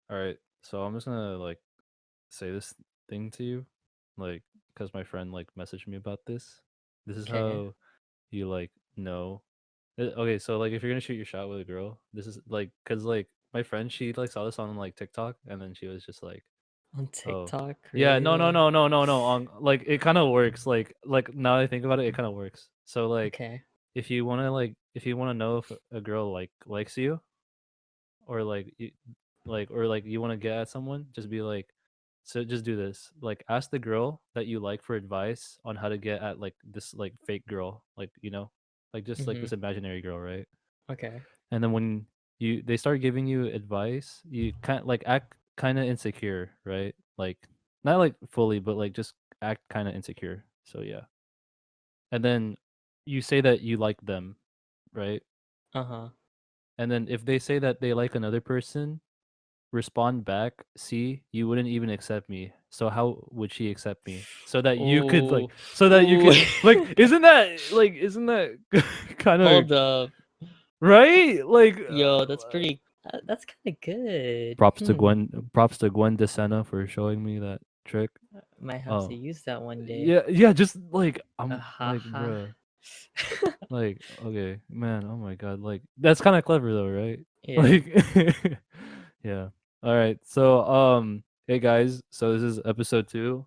All right. So I'm just gonna like say this thing to you, like, because my friend like messaged me about this. This is Okay. how you like know. Okay, so like if you're gonna shoot your shot with a girl, this is like, cause like my friend, she like saw this on like TikTok, and then she was just like, On oh, TikTok, yeah, no, no, really? no, no, no, no. On like it kind of works. Like now that I think about it, it kind of works. So like Okay. if you wanna know if a girl likes you, or or like you want to get at someone, just be like, so just do this, like ask the girl that you like for advice on how to get at like this like fake girl, like like just like Mhm. this imaginary girl, right? Okay. And then when they start giving you advice, you kind like act kind of insecure, right? Like not like fully, but like just act kind of insecure. So yeah, and then you say that you like them, right? Uh-huh. And then if they say that they like another person, respond back, see, you wouldn't even accept me. So how would she accept me? So that you could Oh. like, so that you Oh. could isn't that kind of Hold up. right? Like Yo, that's pretty that's kind of good. props to Gwen DeSena for showing me that trick. Might have to Oh, use that one day. yeah, yeah, just like I'm like, Haha. bruh, like okay, man, oh my god, like that's kind of clever though, right? Yeah. Like, yeah. All right. So, hey guys. So this is episode 2.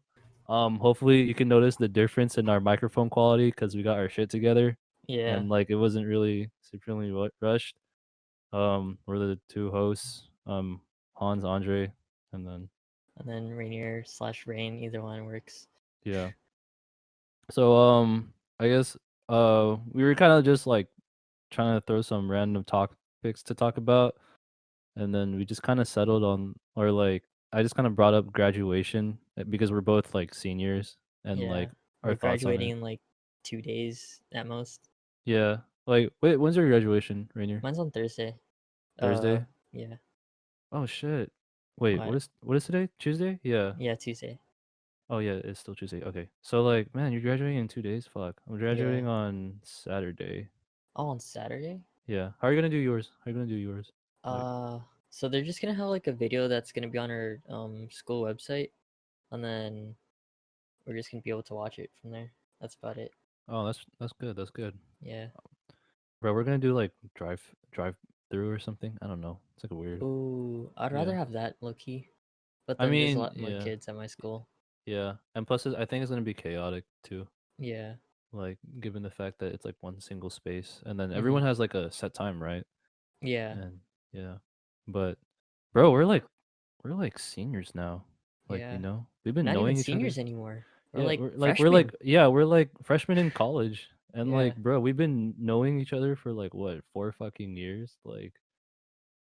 Hopefully you can notice the difference in our microphone quality because we got our shit together, Yeah. and like it wasn't really supremely rushed. We're the two hosts, Hans Andre, and then And then Rainier/Rain, either one works. yeah. So I guess we were kind of just like trying to throw some random topics to talk about, and then we just kind of settled on, or like I just kind of brought up graduation, because we're both like seniors, and Yeah. like our We're thoughts on graduating it. in like 2 days at most. Yeah. Like wait, when's your graduation, Rainier? Mine's on Thursday. Thursday? Yeah. Oh shit. Wait, What? what is today? Tuesday? Yeah. Yeah, Tuesday. Oh yeah, it's still Tuesday. Okay. So like, man, you're graduating in 2 days? Fuck. I'm Yeah. graduating on Saturday. Oh, on Saturday? Yeah. How are you gonna do yours? How are you gonna do yours? Like, Uh, so they're just gonna have like a video that's gonna be on our school website, and then we're just gonna be able to watch it from there. That's about it. oh, that's good. That's good. Yeah. Bro, we're gonna do like drive through or something. I don't know. It's like a weird. Ooh, I'd rather Yeah. have that low key, but I then there's a mean, lot more yeah. kids at my school. Yeah, and plus, I think it's gonna be chaotic too. Yeah. Like, given the fact that it's like one single space, and then everyone Mhm. has like a set time, right? Yeah. And yeah, but bro, we're like seniors now. Like, Yeah. we've We're been not even knowing each other. seniors anymore. We're Yeah, like we're like freshmen. yeah, we're like freshmen in college, and Yeah. like, bro, we've been knowing each other for like what 4 fucking years. Like,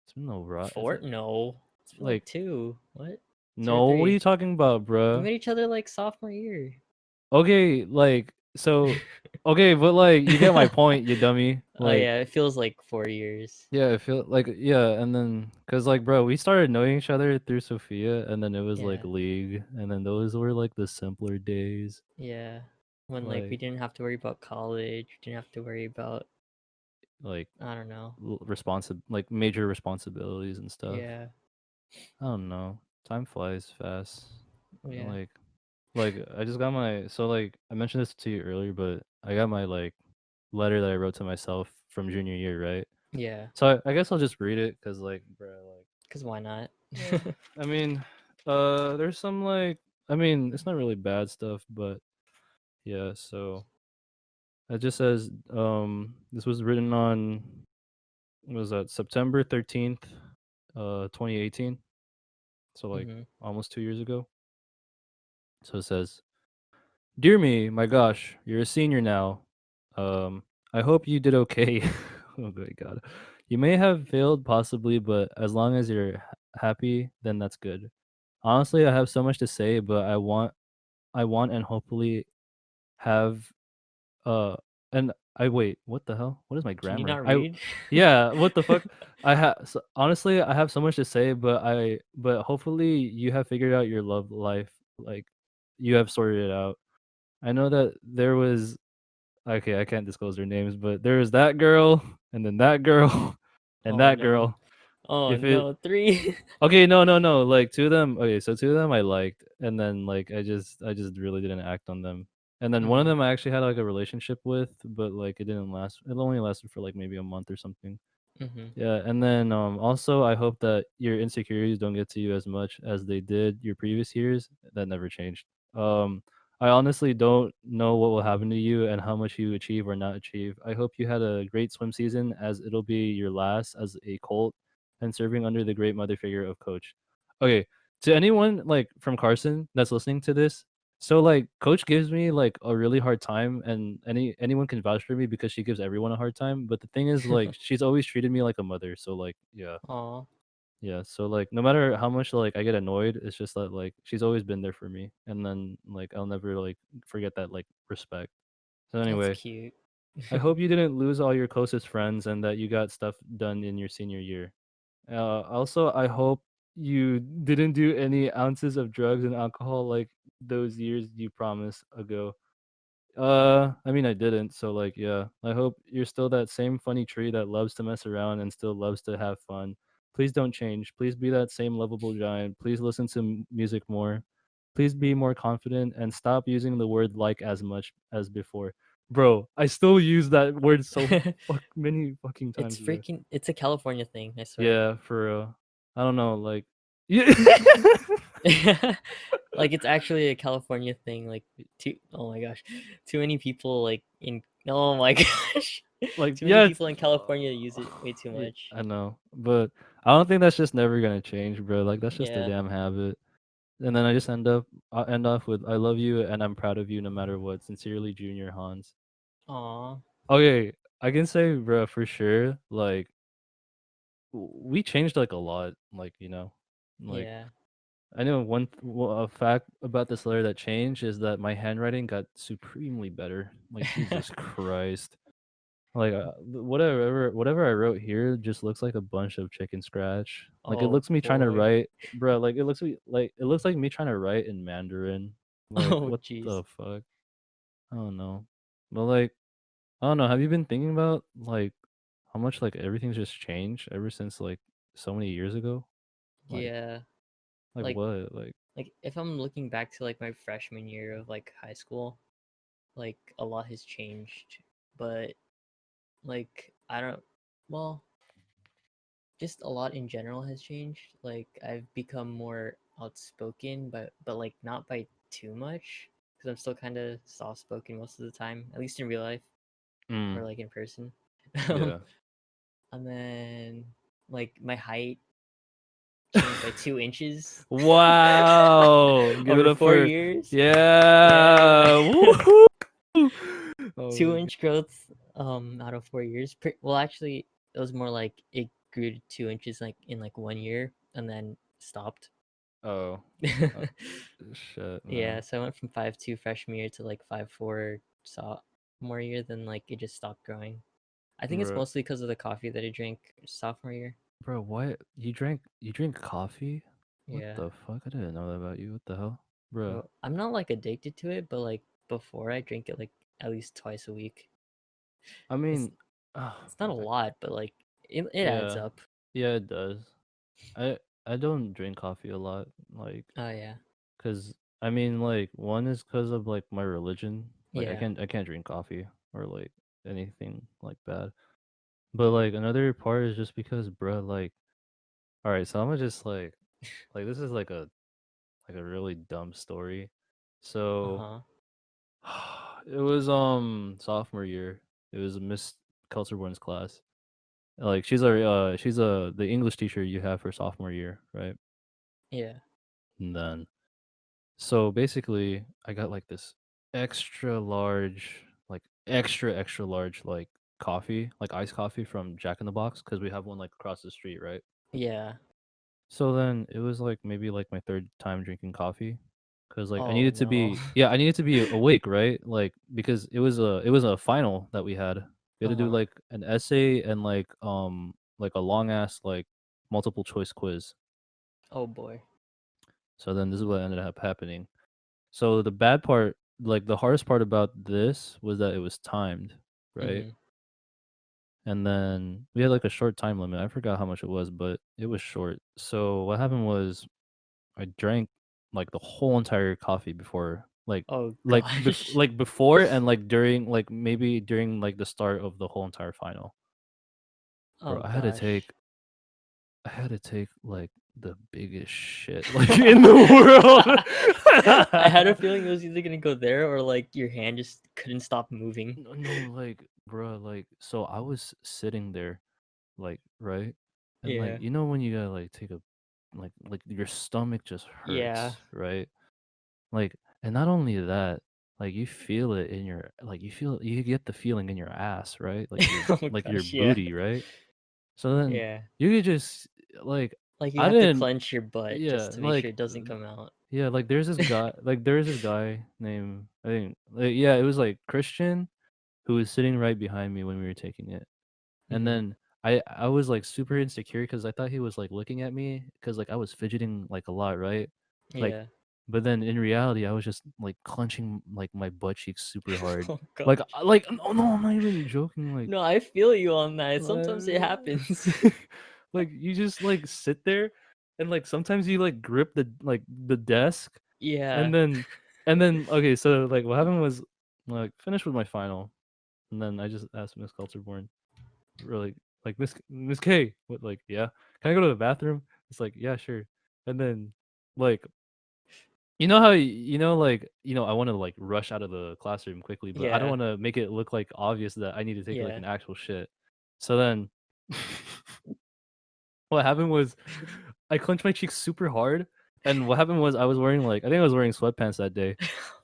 it's been no rot. It's Fort? No. It's been like like two. What? Two or no. What are you three. talking about, We bro? met each other like sophomore year. Okay, like so okay, but like you get my point, you dummy. Oh Like yeah, it feels like 4 years. yeah, I feel like yeah, and then cuz like bro, we started knowing each other through Sophia, and then it was like Yeah. League, and then those were like the simpler days. Yeah. When like we Like didn't have to worry about college, we didn't have to worry about like I don't know. like major responsibilities and stuff. Yeah. I don't know. Time flies fast. Yeah. Like I just got my, so like I mentioned this to you earlier, but I got my like letter that I wrote to myself from junior year, right? Yeah. So I guess I'll just read it because, like, bro, Cause why not? yeah. I mean, there's some like, I mean, it's not really bad stuff, but yeah. So it just says, this was written on, what was that, September 13th, 2018. So like Mhm. almost 2 years ago. So it says, "Dear me, my gosh, you're a senior now. I hope you did okay." Oh my god. "You may have failed possibly, but as long as you're happy, then that's good. Honestly, I have so much to say, but I want and hopefully have uh and I wait, what the hell? What is my Can you grammar? not I read? Yeah, what the fuck? Honestly, I have so much to say, but hopefully you have figured out your love life, like you have sorted it out. I know that there was, okay, I can't disclose their names, but there was that girl, and then that girl, and Oh that no. girl. Oh If it no, three. Okay, no, no, no. Like two of them. Okay, so two of them I liked, and then like I just really didn't act on them. And then one of Mhm. them I actually had like a relationship with, but like it didn't last. It only lasted for like maybe a month or something. Mhm. Yeah, and then also I hope that your insecurities don't get to you as much as they did your previous years. That never changed. Um, I honestly don't know what will happen to you and how much you achieve or not achieve. I hope you had a great swim season, as it'll be your last as a Colt and serving under the great mother figure of Coach. Okay, to anyone like from Carson that's listening to this, so like Coach gives me like a really hard time, and anyone can vouch for me because she gives everyone a hard time. But the thing is, like, she's always treated me like a mother. So like, yeah, Aw, yeah. So like, no matter how much like I get annoyed, it's just that like she's always been there for me, and then like I'll never like forget that like respect. So that's anyway, cute. I hope you didn't lose all your closest friends and that you got stuff done in your senior year. Also, I hope you didn't do any ounces of drugs and alcohol like those years you promised ago. I mean, I didn't. So, like, yeah. I hope you're still that same funny tree that loves to mess around and still loves to have fun. Please don't change. Please be that same lovable giant. Please listen to music more. Please be more confident and stop using the word like as much as before. Bro, I still use that word so many fucking It's times, bro. freaking. It's a California thing, I swear. Yeah, for real. I don't know, like, yeah. Like it's actually a California thing. Like too. Oh my gosh, too many people like in. Oh my gosh, Like, too many yeah, people in California use it way too much. I know, but I don't think that's just never gonna change, bro. Like, that's just a Yeah. damn habit. And then I end off with "I love you and I'm proud of you no matter what." Sincerely, Junior Hans. Aw. Okay, I can say, bro, for sure. Like, we changed like a lot. Like, like Yeah. I know a fact about this letter that changed is that my handwriting got supremely better. Like, Jesus Christ. Like, whatever I wrote here just looks like a bunch of chicken scratch. Like, it Oh looks me trying to boy. write, bro. Like, it looks like me trying to write in Mandarin. Like, Oh what jeez. the fuck? I don't know. But like, I don't know. Have you been thinking about like how much like everything's just changed ever since like so many years ago? Like, Yeah. like Like what? Like, like if I'm looking back to like my freshman year of like high school, like a lot has changed. But like I don't. Well, just a lot in general has changed. Like I've become more outspoken, but like not by too much because I'm still kind of soft spoken most of the time, at least in real life or mm, like in person. um, yeah. and then like my height changed by 2 inches Wow! Give it over up four for years. Yeah, yeah. Woohoo! Oh two my god. inch growth out of 4 years. Well, actually, it was more like it grew to 2 inches like in like 1 year and then stopped. Oh, uh, shit, Yeah, man. so I went from 5'2" freshman year to like 5'4" sophomore year. Then like it just stopped growing. I think it's Bro, mostly because of the coffee that I drank sophomore year. bro, what? You drink coffee? What Yeah, the fuck? I didn't know that about you. What the hell? Bro. well, I'm not like addicted to it, but like before I drink it like at least twice a week. I It's mean, oh, it's not a lot, but like it adds yeah. up. Yeah, it does. I I don't drink coffee a lot, like, Oh yeah, cause I mean, like, one is cause of like my religion. Like, I yeah. can't I can't drink coffee or like anything like that. But like another part is just because, bro, like, all right, so I'm gonna just like this is like a really dumb story. Uh So huh. it was sophomore year. It was Miss Kelterborn's class. Like, she's the English teacher you have for sophomore year, right? Yeah. And then so basically I got like this extra large, like extra large like coffee, like iced coffee from Jack in the Box, because we have one like across the street, right? Yeah. So then it was like maybe like my third time drinking coffee, cuz like Oh no. I needed to be awake, right? Like, because it was a final that we had. We had Uh to do huh. like an essay and like a long ass like multiple choice quiz. Oh boy. So then this is what ended up happening. So the bad part, like the hardest part about this was that it was timed, right? Mhm. and then we had like a short time limit. I forgot how much it was, but it was short. So what happened was I drank like the whole entire coffee before, Oh gosh. like before and like during, like maybe during like the start of the whole entire final. Bro, Oh gosh. I had to take like the biggest shit like in the world. I had a feeling it was either gonna go there or like your hand just couldn't stop moving. No, no, like, bro, like, so I was sitting there, like, right, and like, Yeah. when you gotta like take a, like your stomach just Yeah. hurts, right? Like, and not only that, like you feel it in your, you get the feeling in your ass, right? Oh Like your gosh, yeah. booty, right? So then Yeah. you could just like, Like you I have to didn't, clench your butt yeah, just to make sure like, it doesn't come out. yeah, like there's this guy named, I think, like, yeah, it was like Christian who was sitting right behind me when we were taking it. And Mhm. then I was like super insecure because I thought he was like looking at me because like I was fidgeting like a lot, right? Like, Yeah. but then in reality, I was just like clenching like my butt cheeks super hard. Oh gosh. No, no, I'm not even joking. No, I feel you on that. Sometimes it Uh, happens. like you just like sit there, and like sometimes you like grip the desk, Yeah. and then okay, so like what happened was like finished with my final, and then I just asked Miss Culterborn, really, like, Miss K, what, like, yeah, can I go to the bathroom? It's like, yeah, sure. And then like, you know how like, I want to like rush out of the classroom quickly, but I don't Yeah. want to make it look like obvious that I need to take like Yeah. an actual shit. So then what happened was I clenched my cheeks super hard, and what happened was I was wearing like, I think I was wearing sweatpants that day.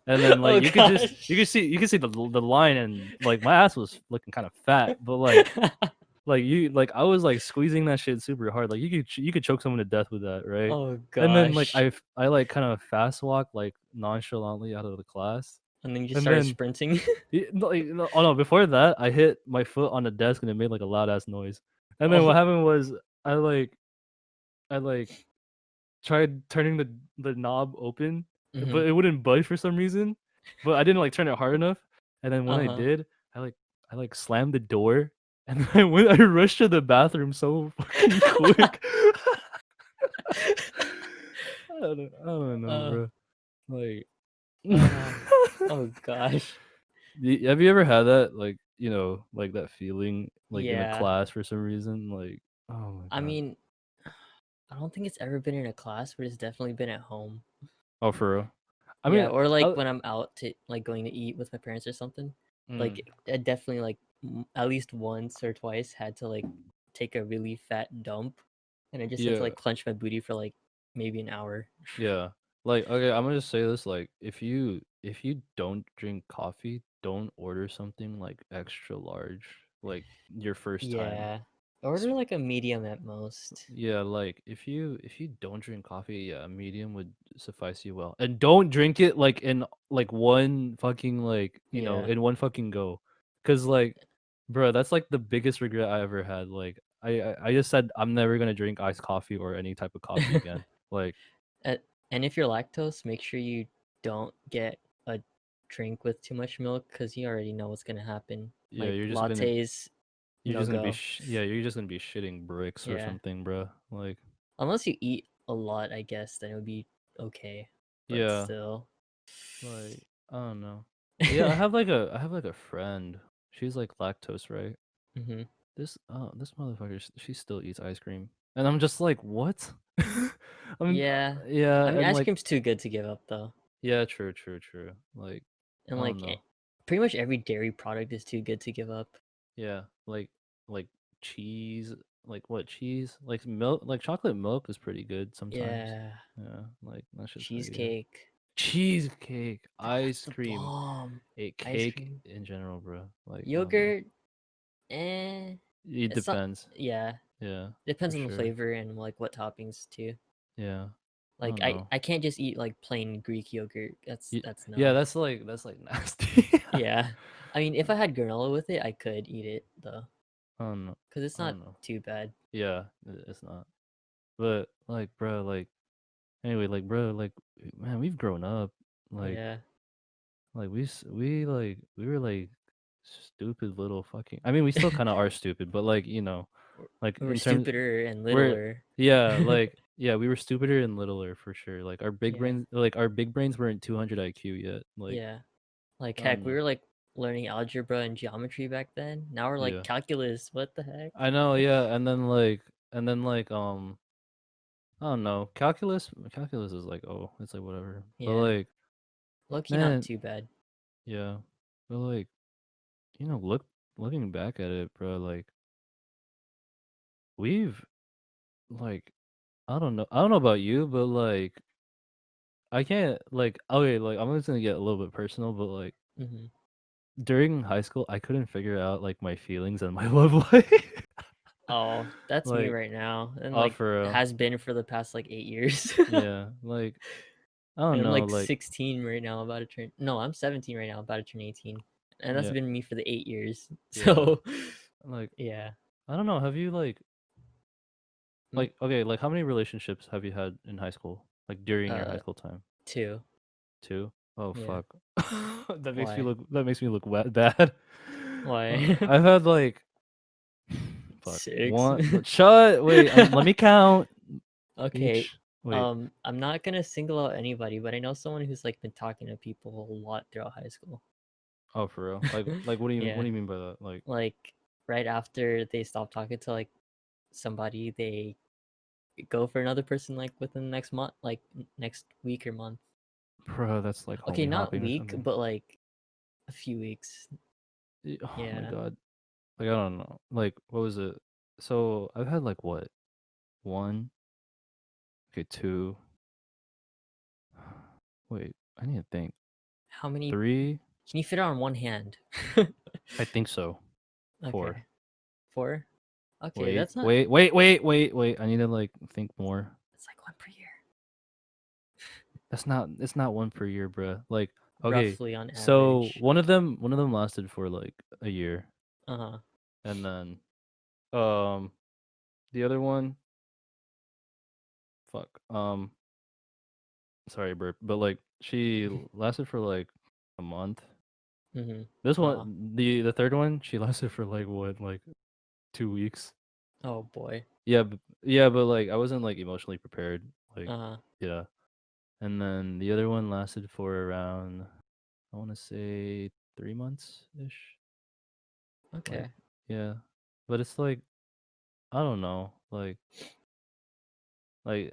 And then like Oh gosh. you could see the line, and like my ass was looking kind of fat, but like you like I was like squeezing that shit super hard. Like you could choke someone to death with that, right? Oh And then like gosh. I like kind of fast walk like nonchalantly out of the class. And then you just And started then sprinting. oh no, before that I hit my foot on the desk and it made like a loud ass noise. And then what Oh. happened was I like I like tried turning the knob open, but Mhm. it wouldn't budge for some reason. But I didn't like turn it hard enough. And then when I Uh-huh. did, I like slammed the door, and then I rushed to the bathroom so fucking quick. I don't know, Uh, bro. Like, uh, oh gosh. have you ever had that, like, like that feeling like in a Yeah. class for some reason? Like, oh my I god. mean, I don't think it's ever been in a class, but it's definitely been at home. Oh, for real. I Yeah, mean, or like I, when I'm out to like going to eat with my parents or something. mm, Like I definitely like at least once or twice had to like take a really fat dump, and I just had to yeah. like clench my booty for like maybe an hour. Yeah. Like, okay, I'm gonna just say this, like, if you don't drink coffee, don't order something like extra large, like your first time. Yeah. S- Order like a medium at most. Yeah, like if you don't drink coffee, yeah, a medium would suffice you well. And don't drink it like in like one fucking like, Yeah. in one fucking go. 'Cause like, bro, that's like the biggest regret I ever had. Like I just said I'm never gonna drink iced coffee or any type of coffee again. Like, Uh, and if you're lactose, make sure you don't get a drink with too much milk because you already know what's gonna happen. yeah, Like lattes, you're no just gonna be go. yeah, you're just gonna be shitting bricks or Yeah. something, bro. Like, Unless you eat a lot, I guess, then it would be okay. But yeah, still. like, I don't know. Yeah, I have like a friend. She's like lactose, right? hmm This motherfucker, she still eats ice cream, and I'm just like, what? Yeah. Yeah, I mean, and ice like, cream's too good to give up, though. yeah, true. Like, And I don't like, know. pretty much every dairy product is too good to give up. Yeah, like cheese, like what cheese? Like milk, like chocolate milk is pretty good sometimes. Yeah. Yeah, like that shit's pretty good. Cheesecake. Cheesecake, That's ice the cream, bomb. a Ice cake cream. in general, bro. Like, I don't know. Yogurt. Eh. It It's not. depends. Yeah. Yeah, for Depends on the sure. flavor and like what toppings too. Yeah, I Like don't know. I can't just eat like plain Greek yogurt. That's Yeah, no. that's like nasty. Yeah. I mean, if I had granola with it, I could eat it though, I don't know. because it's I not don't know. too bad. Yeah, it's not. But like, bro, like anyway, like, bro, like, man, we've grown up. Like, Yeah. we were like stupid little fucking. I mean, we still kind of are stupid, but like like We were in terms stupider and we're littler. yeah, like yeah, we were stupider and littler for sure. Like Yeah, our big brains weren't 200 IQ yet. Like yeah. Like I heck, don't we know. were like learning algebra and geometry back then. Now we're like Yeah, calculus. What the heck? I know. Yeah, and then like I don't know. Calculus is like oh, it's like whatever. But Yeah, like lucky not man, too bad. yeah. But like looking back at it, bro. Like we've like I don't know about you, but like I can't like okay, like I'm just gonna get a little bit personal, but like Hmm. during high school, I couldn't figure out like my feelings and my love life. Oh, that's me like, right now, and oh like for real, has been for the past like 8 years. yeah. Like I And don't I'm know, like like 16 right now, about to turn. No, I'm 17 right now, about to turn 18, and that's yeah, been me for the 8 years. yeah. So, Like yeah. I don't know. Have you Mm, okay, like how many relationships have you had in high school? Like during your high uh, school time? two. Two? Oh Yeah. fuck. Why? That makes me look bad. Why? I've had like fuck Six. one. Shut. Wait. Let me count Okay. each. Wait. I'm not gonna single out anybody, but I know someone who's like been talking to people a lot throughout high school. Oh, for real. Like what Yeah. do you mean by that? Like, Like right after they stop talking to like somebody, they go for another person like within the next month, like next week or month. bro, that's like Okay, homie not hopping or week, something. but like a few weeks. Oh my Yeah. god. Like I don't know. Like what was it? So I've had like what? One. Okay, two. Wait, I need to think. How many Three. can you fit on one hand? I think so. Four. Okay. Four? Okay, Wait, that's not wait, wait, wait, wait, wait. I need to like think more. it's like one per year. That's not. It's not one per year, bruh. Like okay. Roughly on So average. one of them lasted for like a year, Uh-huh. and then um the other one, fuck. Sorry, burp, but like she lasted for like a month. Mm-hmm. This Uh-huh. one, the third one, she lasted for like what, like 2 weeks. Oh boy. Yeah, but like I wasn't like emotionally prepared. Like Uh-huh. yeah, and then the other one lasted for around I want to say 3 months ish. Like Okay. yeah, but it's like I don't know, like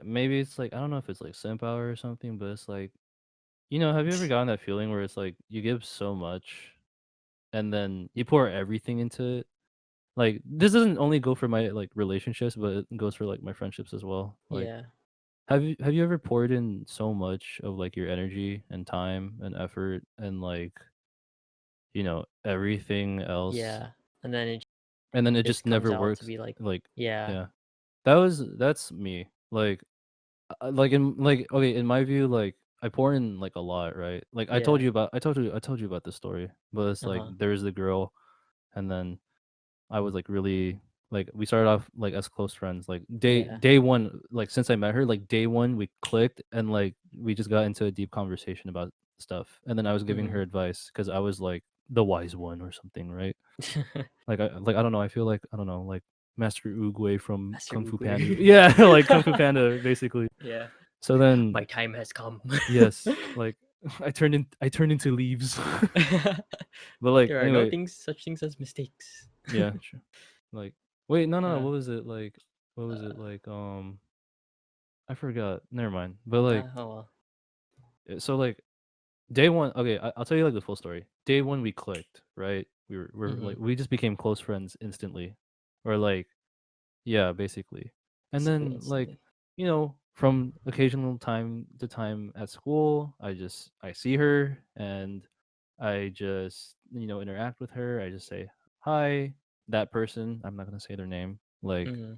maybe it's like I don't know if it's like simp hour or something, but it's like have you ever gotten that feeling where it's like you give so much and then you pour everything into it. Like this doesn't only go for my like relationships, but it goes for like my friendships as well. Like Yeah. have you ever poured in so much of like your energy and time and effort and like, everything else Yeah. And then it and then it just just comes never out to works be like, like yeah. yeah. That's me. Like okay, in my view like I pour in like a lot, right? Like Yeah. I told you about this story, but it's like Uh-huh. there's the girl and then I was like really like we started off like as close friends. Like Yeah. day one, like since I met her, like day one we clicked and like we just got into a deep conversation about stuff. And then I was giving Mm-hmm. her advice because I was like the wise one or something, right? Like I don't know, I feel like I don't know, like Master Oogway from Master Kung Fu Panda. Oogway. Yeah, like Kung Fu Panda basically. Yeah. So then My time has come. yes, like I turned into leaves. But like There are no anyway, things such things as mistakes. yeah, sure. Like, wait, no, uh, what was it like? What was it uh, like? I forgot. Never mind. But like, oh well. so like day one. Okay, I'll tell you like the full story. Day one, we clicked. Right? We're Mm-hmm. like we just became close friends instantly, or like yeah, basically. And Basically then like instantly. from occasional time to time at school, I see her and I just interact with her. I just say hi. That person. I'm not gonna say their name. Like Mm-hmm.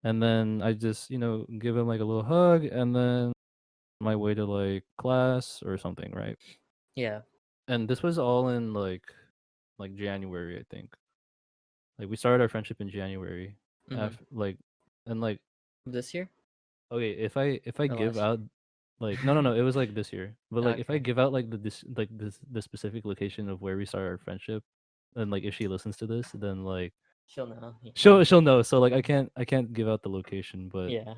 and then I just, give him like a little hug and then my way to like class or something, right? Yeah. And this was all in like January, I think. Like we started our friendship in January. Mm-hmm. Like and like This year okay, if I or give last out year? Like no, it was like this year. But like if I Okay. give out like the specific location of where we started our friendship, and like if she listens to this, then like She'll know. Yeah. she'll know. So like I can't give out the location, but Yeah.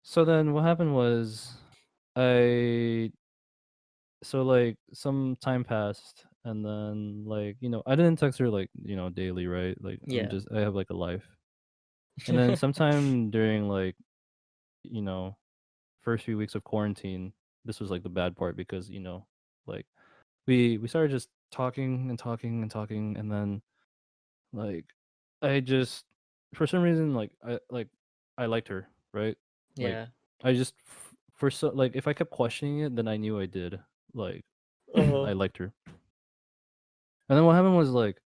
so then what happened was I so like some time passed and then like I didn't text her like daily, right? Like Yeah. I have like a life. And then sometime during like you know first few weeks of quarantine, this was like the bad part because like we started just talking and talking and talking, and then like I just for some reason I liked her, right? Like Yeah. I just for so like if I kept questioning it, then I knew I did. Like Uh-huh. I liked her. And then what happened was like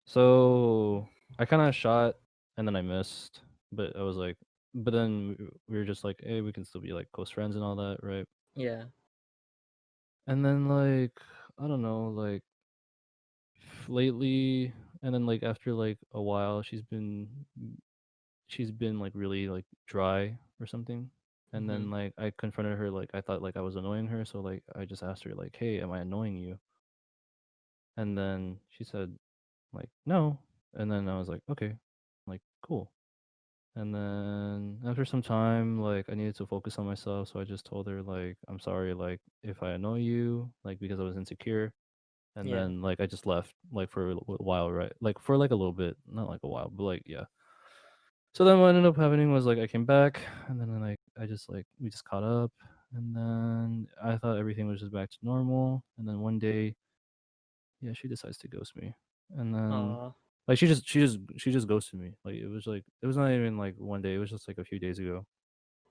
so I kind of shot and then I missed, but I was like but then we were just like, hey, we can still be like close friends and all that, right? Yeah. And then like I don't know, like lately, and then like after like a while she's been like really like dry or something. And Mhm. then like I confronted her, like I thought like I was annoying her, so like I just asked her like, hey, am I annoying you? And then she said like no. And then I was like, okay, like cool. And then after some time, like I needed to focus on myself, so I just told her like I'm sorry, like if I annoy you, like because I was insecure. And Yeah. then like I just left like for a while, right? Like for like a little bit, not like a while, but like yeah. So then what ended up happening was like I came back, and then like I just like we just caught up, and then I thought everything was just back to normal, and then one day, yeah, she decides to ghost me, and then Aw. like she just ghosted me. Like it was not even like one day, it was just like a few days ago.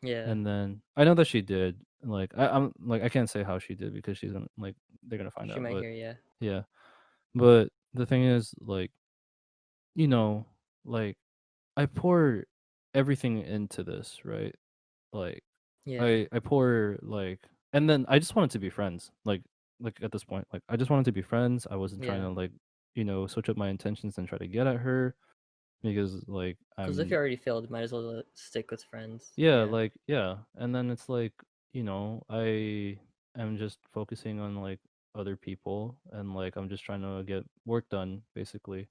Yeah. And then I know that she did. Like I'm like I can't say how she did because she's gonna like they're gonna find She out, might but hear ya. yeah. But the thing is, like, you know, like I pour everything into this, right? Like Yeah. I pour like and then I just wanted to be friends. Like at this point, like I just wanted to be friends. I wasn't trying Yeah. to like, switch up my intentions and try to get at her because like Because if you I'm already failed, might as well stick with friends. yeah, Yeah. like yeah. And then it's like, I am just focusing on like other people and like I'm just trying to get work done basically.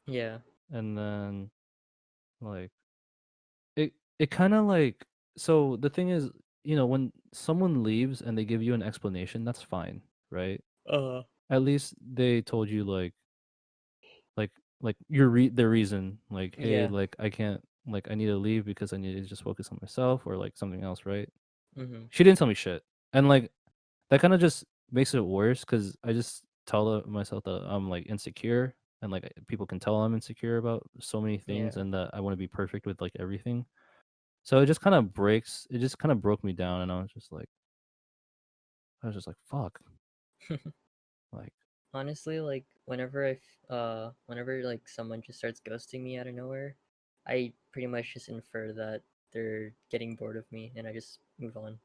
Yeah. And then like it kind of like so the thing is, when someone leaves and they give you an explanation, that's fine, right? Uh. At least they told you like their reason, like, hey, Yeah. like I can't, like I need to leave because I need to just focus on myself or like something else, right? Mhm. She didn't tell me shit. And like that kind of just makes it worse cuz I just tell myself that I'm like insecure, and like people can tell I'm insecure about so many things, Yeah. and that I want to be perfect with like everything. So it just kind of broke me down, and I was just like, fuck. Like, Honestly, like whenever like someone just starts ghosting me out of nowhere, I pretty much just infer that they're getting bored of me and I just move on.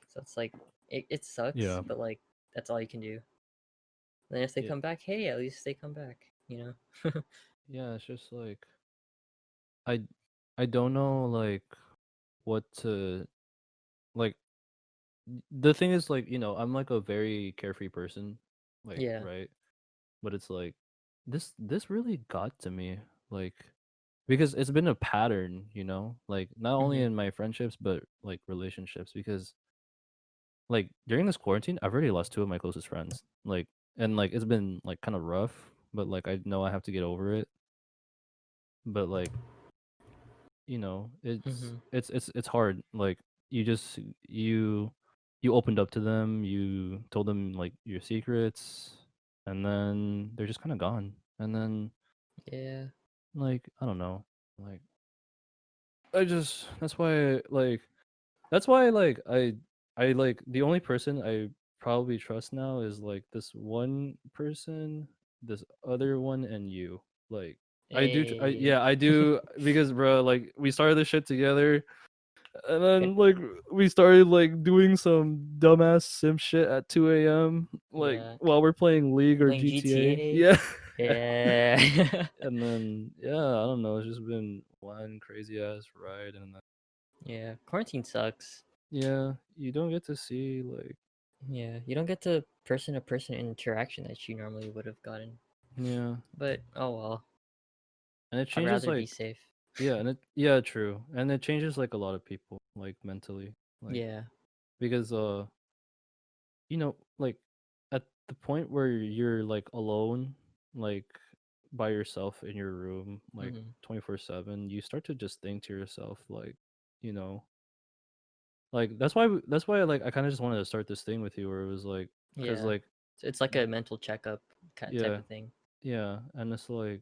So it's like it sucks, yeah. but like that's all you can do. Then if they Yeah. come back, hey, at least they come back, you know? Yeah, it's just like I I don't know like what to like the thing is like, I'm like a very carefree person, like, Yeah. right? But it's like this really got to me, like because it's been a pattern, like not only Mhm. in my friendships but like relationships, because like during this quarantine, I've already lost two of my closest friends. Like and like it's been like kind of rough, but like I know I have to get over it. But like, it's Mhm. it's hard. Like you just you opened up to them, you told them like your secrets, and then they're just kind of gone. And then Yeah. like I don't know. Like I just that's why I like the only person I probably trust now is like this one person, this other one, and you. Like Hey. yeah, I do because bro, like we started this shit together, and Good. then like we started like doing some dumbass sim shit at 2 a.m. like Yeah. while we're playing League or Playing GTA. GTA. Yeah. Yeah. And then yeah, I don't know, it's just been one crazy ass ride, and then Yeah. Quarantine sucks. Yeah, you don't get to see like Yeah, you don't get the person to person interaction that you normally would have gotten. yeah, But oh well, and it I'd changes rather be like safe. yeah, and it yeah, true, and it changes like a lot of people like mentally, like Yeah. because like at the point where you're like alone, like by yourself in your room, like Hmm. 24/7, you start to just think to yourself, like, you know, like that's why like I kind of just wanted to start this thing with you, where it was like, cause Yeah. like, So it's like a mental checkup type yeah, of thing. yeah, and it's like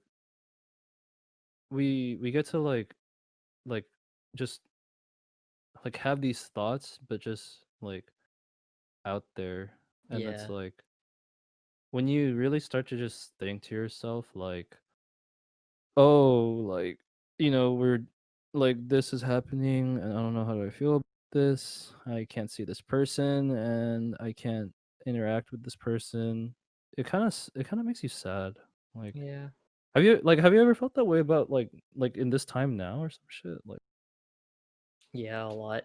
we get to like just like have these thoughts, but just like out there, and it's Yeah. like when you really start to just think to yourself, like, oh, like, we're like this is happening and I don't know how do I feel about this. I can't see this person and I can't interact with this person. It kind of makes you sad. Like Yeah. have you ever felt that way about like in this time now or some shit? Like Yeah, a lot.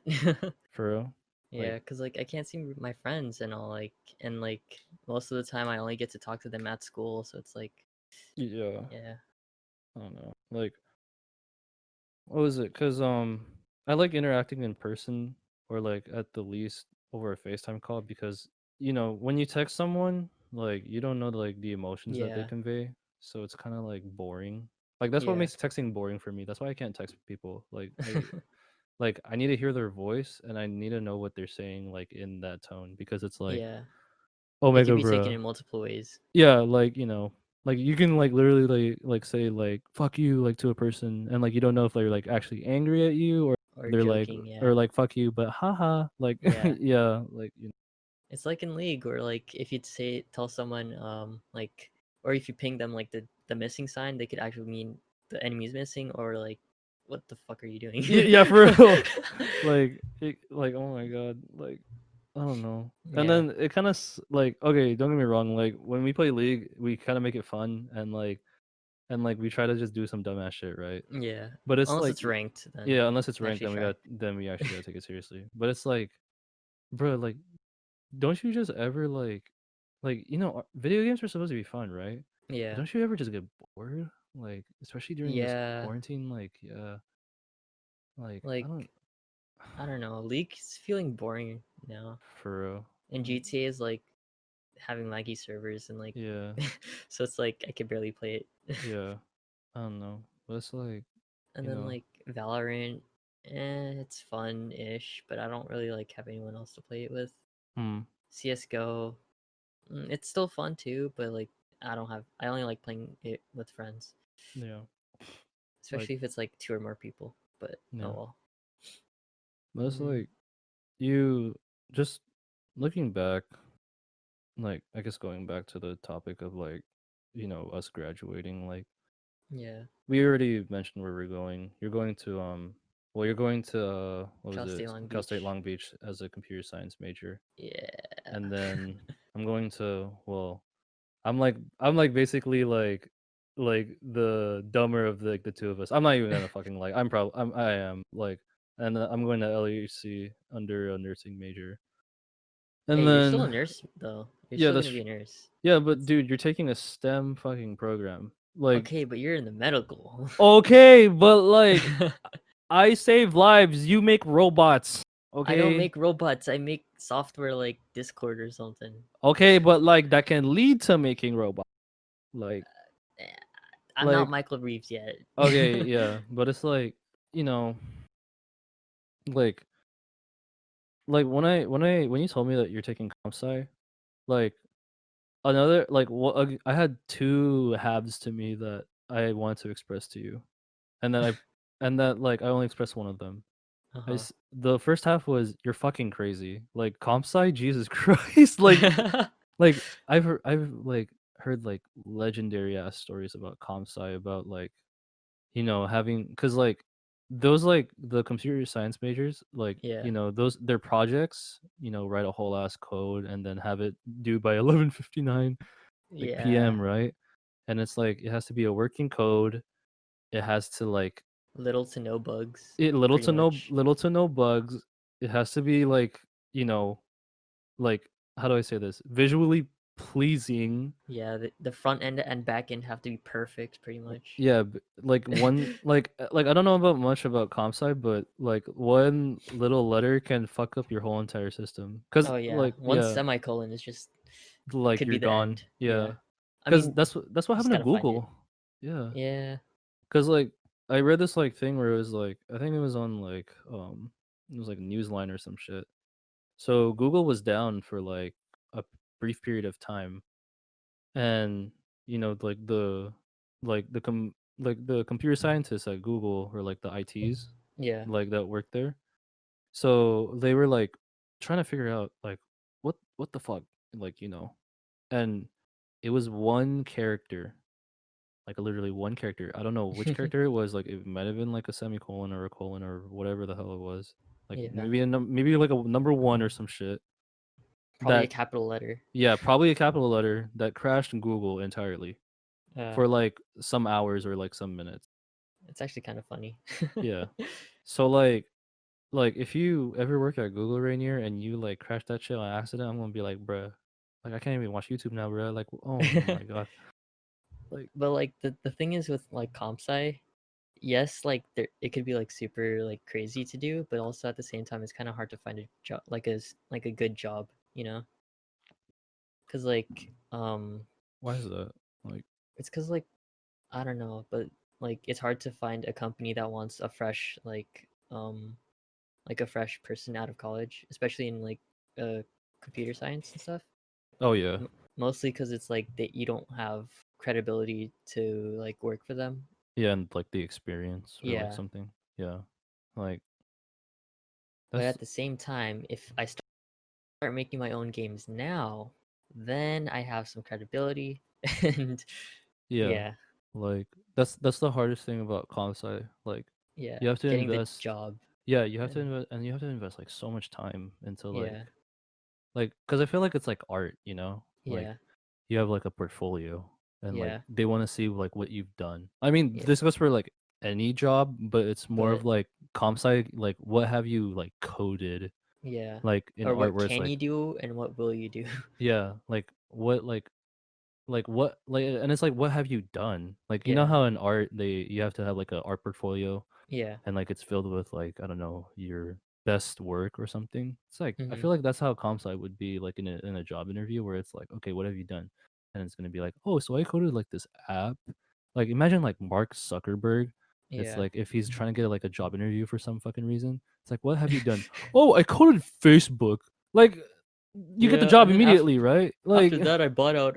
for real? Like Yeah, cause like I can't see my friends and all and like most of the time I only get to talk to them at school, so it's like yeah, yeah. I don't know. Like what was it? Cuz I like interacting in person or like at the least over a FaceTime call because when you text someone, like you don't know like the emotions that they Yeah. convey, so it's kind of like boring. Like that's what Yeah. makes texting boring for me. That's why I can't text people. I need to hear their voice and I need to know what they're saying like in that tone because it's like, Yeah. "Oh my It can god, be taken bro." in multiple ways. Yeah, like, like you can like literally like say like fuck you like to a person and like you don't know if they're like actually angry at you or Or they're like joking, or yeah. like fuck you but haha like Yeah. yeah, like It's like in League or like if you'd say tell someone like or if you ping them like the missing sign, they could actually mean the enemy's missing or like what the fuck are you doing? yeah, yeah, for real. Like oh my god, like I don't know. And Yeah. then it kind of like okay, don't get me wrong, like when we play League, we kind of make it fun and like we try to just do some dumbass shit, right? Yeah. But it's Unless like it's ranked, then yeah, unless it's ranked, actually try. then we actually gotta take it seriously. But it's like, bro, like don't you just ever video games are supposed to be fun, right? But Yeah. don't you ever just get bored? Like, especially during this Yeah. quarantine, like, yeah, like I don't Like I don't know. League's feeling boring now. for real. And Like, GTA is like having laggy servers and like yeah, so it's like I could barely play it. yeah, I don't know. But it's like, And you then know, like Valorant, it's fun-ish, but I don't really like have anyone else to play it with. hmm, CS:GO, it's still fun too, but like I only like playing it with friends, yeah, like, especially if it's like two or more people. But oh yeah. well. But it's Mm, like you just looking back, like I guess going back to the topic of like, us graduating, like yeah, we already mentioned where we're going. You're going to well, you're going to what was Cal State it? Long Cal State Beach. Long Beach as a computer science major. Yeah. And then I'm going to well, I'm like basically like the dumber of the two of us. I'm not even gonna fucking like I am like and I'm going to LUC under a nursing major. And Hey, you're still a then nurse though. You're yeah, still that's gonna be a nurse. yeah, but That's dude, you're taking a STEM fucking program. Like okay, but you're in the medical. okay, but like I save lives, you make robots. I don't Okay? make robots. I make software like Discord or something. Okay, but like that can lead to making robots. Like Eh, I'm not like Michael Reeves yet. okay, yeah, but it's like, you know, like when you told me that you're taking comp sci, like another like what I had two halves to me that I wanted to express to you. And then that like I only expressed one of them. Uh-huh. The first half was you're fucking crazy. Like comp sci, Jesus Christ. Like I've like heard like legendary ass stories about comp sci about like having because like those like the computer science majors like Yeah. those their projects write a whole ass code and then have it due by 11:59 like Yeah. p.m. right, and it's like it has to be a working code. It has to like Little to no bugs, it pretty much. little to no bugs, it has to be like, you know, like, how do I say this? Visually pleasing. Yeah, the front end and back end have to be perfect, pretty much. Yeah, like one like I don't know about much about comp sci, but like one little letter can fuck up your whole entire system. Cause Oh yeah, like one yeah, semicolon is just like could be you're the gone. end. Yeah, Yeah, I cause mean, that's what just happened to gotta find it. Google. Yeah, Yeah, cause like I read this like thing where it was like I think it was on like it was like Newsline or some shit. So Google was down for like a brief period of time, and like the computer scientists at Google or like the ITs yeah. like that worked there. So they were like trying to figure out like what the fuck, like and it was one character, like literally one character. I don't know which character it was. Like it might have been like a semicolon or a colon or whatever the hell it was. Like Yeah, maybe like a number one or some shit. probably a That capital letter. Yeah, probably a capital letter that crashed in Google entirely Uh, for like some hours or like some minutes. it's actually kind of funny. Yeah. So like if you ever work at Google Rainier and you like crash that shit on accident, I'm gonna be like, bruh, like I can't even watch YouTube now, bruh. Like, oh my god. Like, But like the thing is with like comp sci, yes, like there it could be like super like crazy to do, but also at the same time it's kind of hard to find a job like like a good job, you know? Cuz like why is that? Like, it's cuz like I don't know, but like it's hard to find a company that wants a fresh like a fresh person out of college, especially in like computer science and stuff. oh yeah, Mostly cuz it's like that you don't have credibility to like work for them. yeah, and like the experience or like Yeah. something. Yeah, like But that's at the same time, if I start making my own games now, then I have some credibility and yeah, yeah, like that's the hardest thing about comp sci. Like, yeah, you have to getting the invest. job Yeah, you have to and invest, and you have to invest like so much time into yeah, like because I feel like it's like art, like yeah, you have like a portfolio and like yeah, they want to see like what you've done. I mean, yeah. this goes for like any job, but it's more of But like comp sci, like what have you like coded yeah. like in Or art what where it's can like you do and what will you do? yeah, like what what like and it's like what have you done? Like Yeah, how in art you have to have like a art portfolio yeah. and like it's filled with like I don't know your best work or something. It's like I Hmm. feel like that's how comp sci would be like in a job interview where it's like, okay, what have you done? And it's gonna be like, oh, so I coded like this app. Like imagine like Mark Zuckerberg. It's Yeah. like if he's trying to get like a job interview for some fucking reason. It's like, what have you done? Oh, I coded Facebook. Like you get the Yeah, job and then immediately, right? after Like that I bought out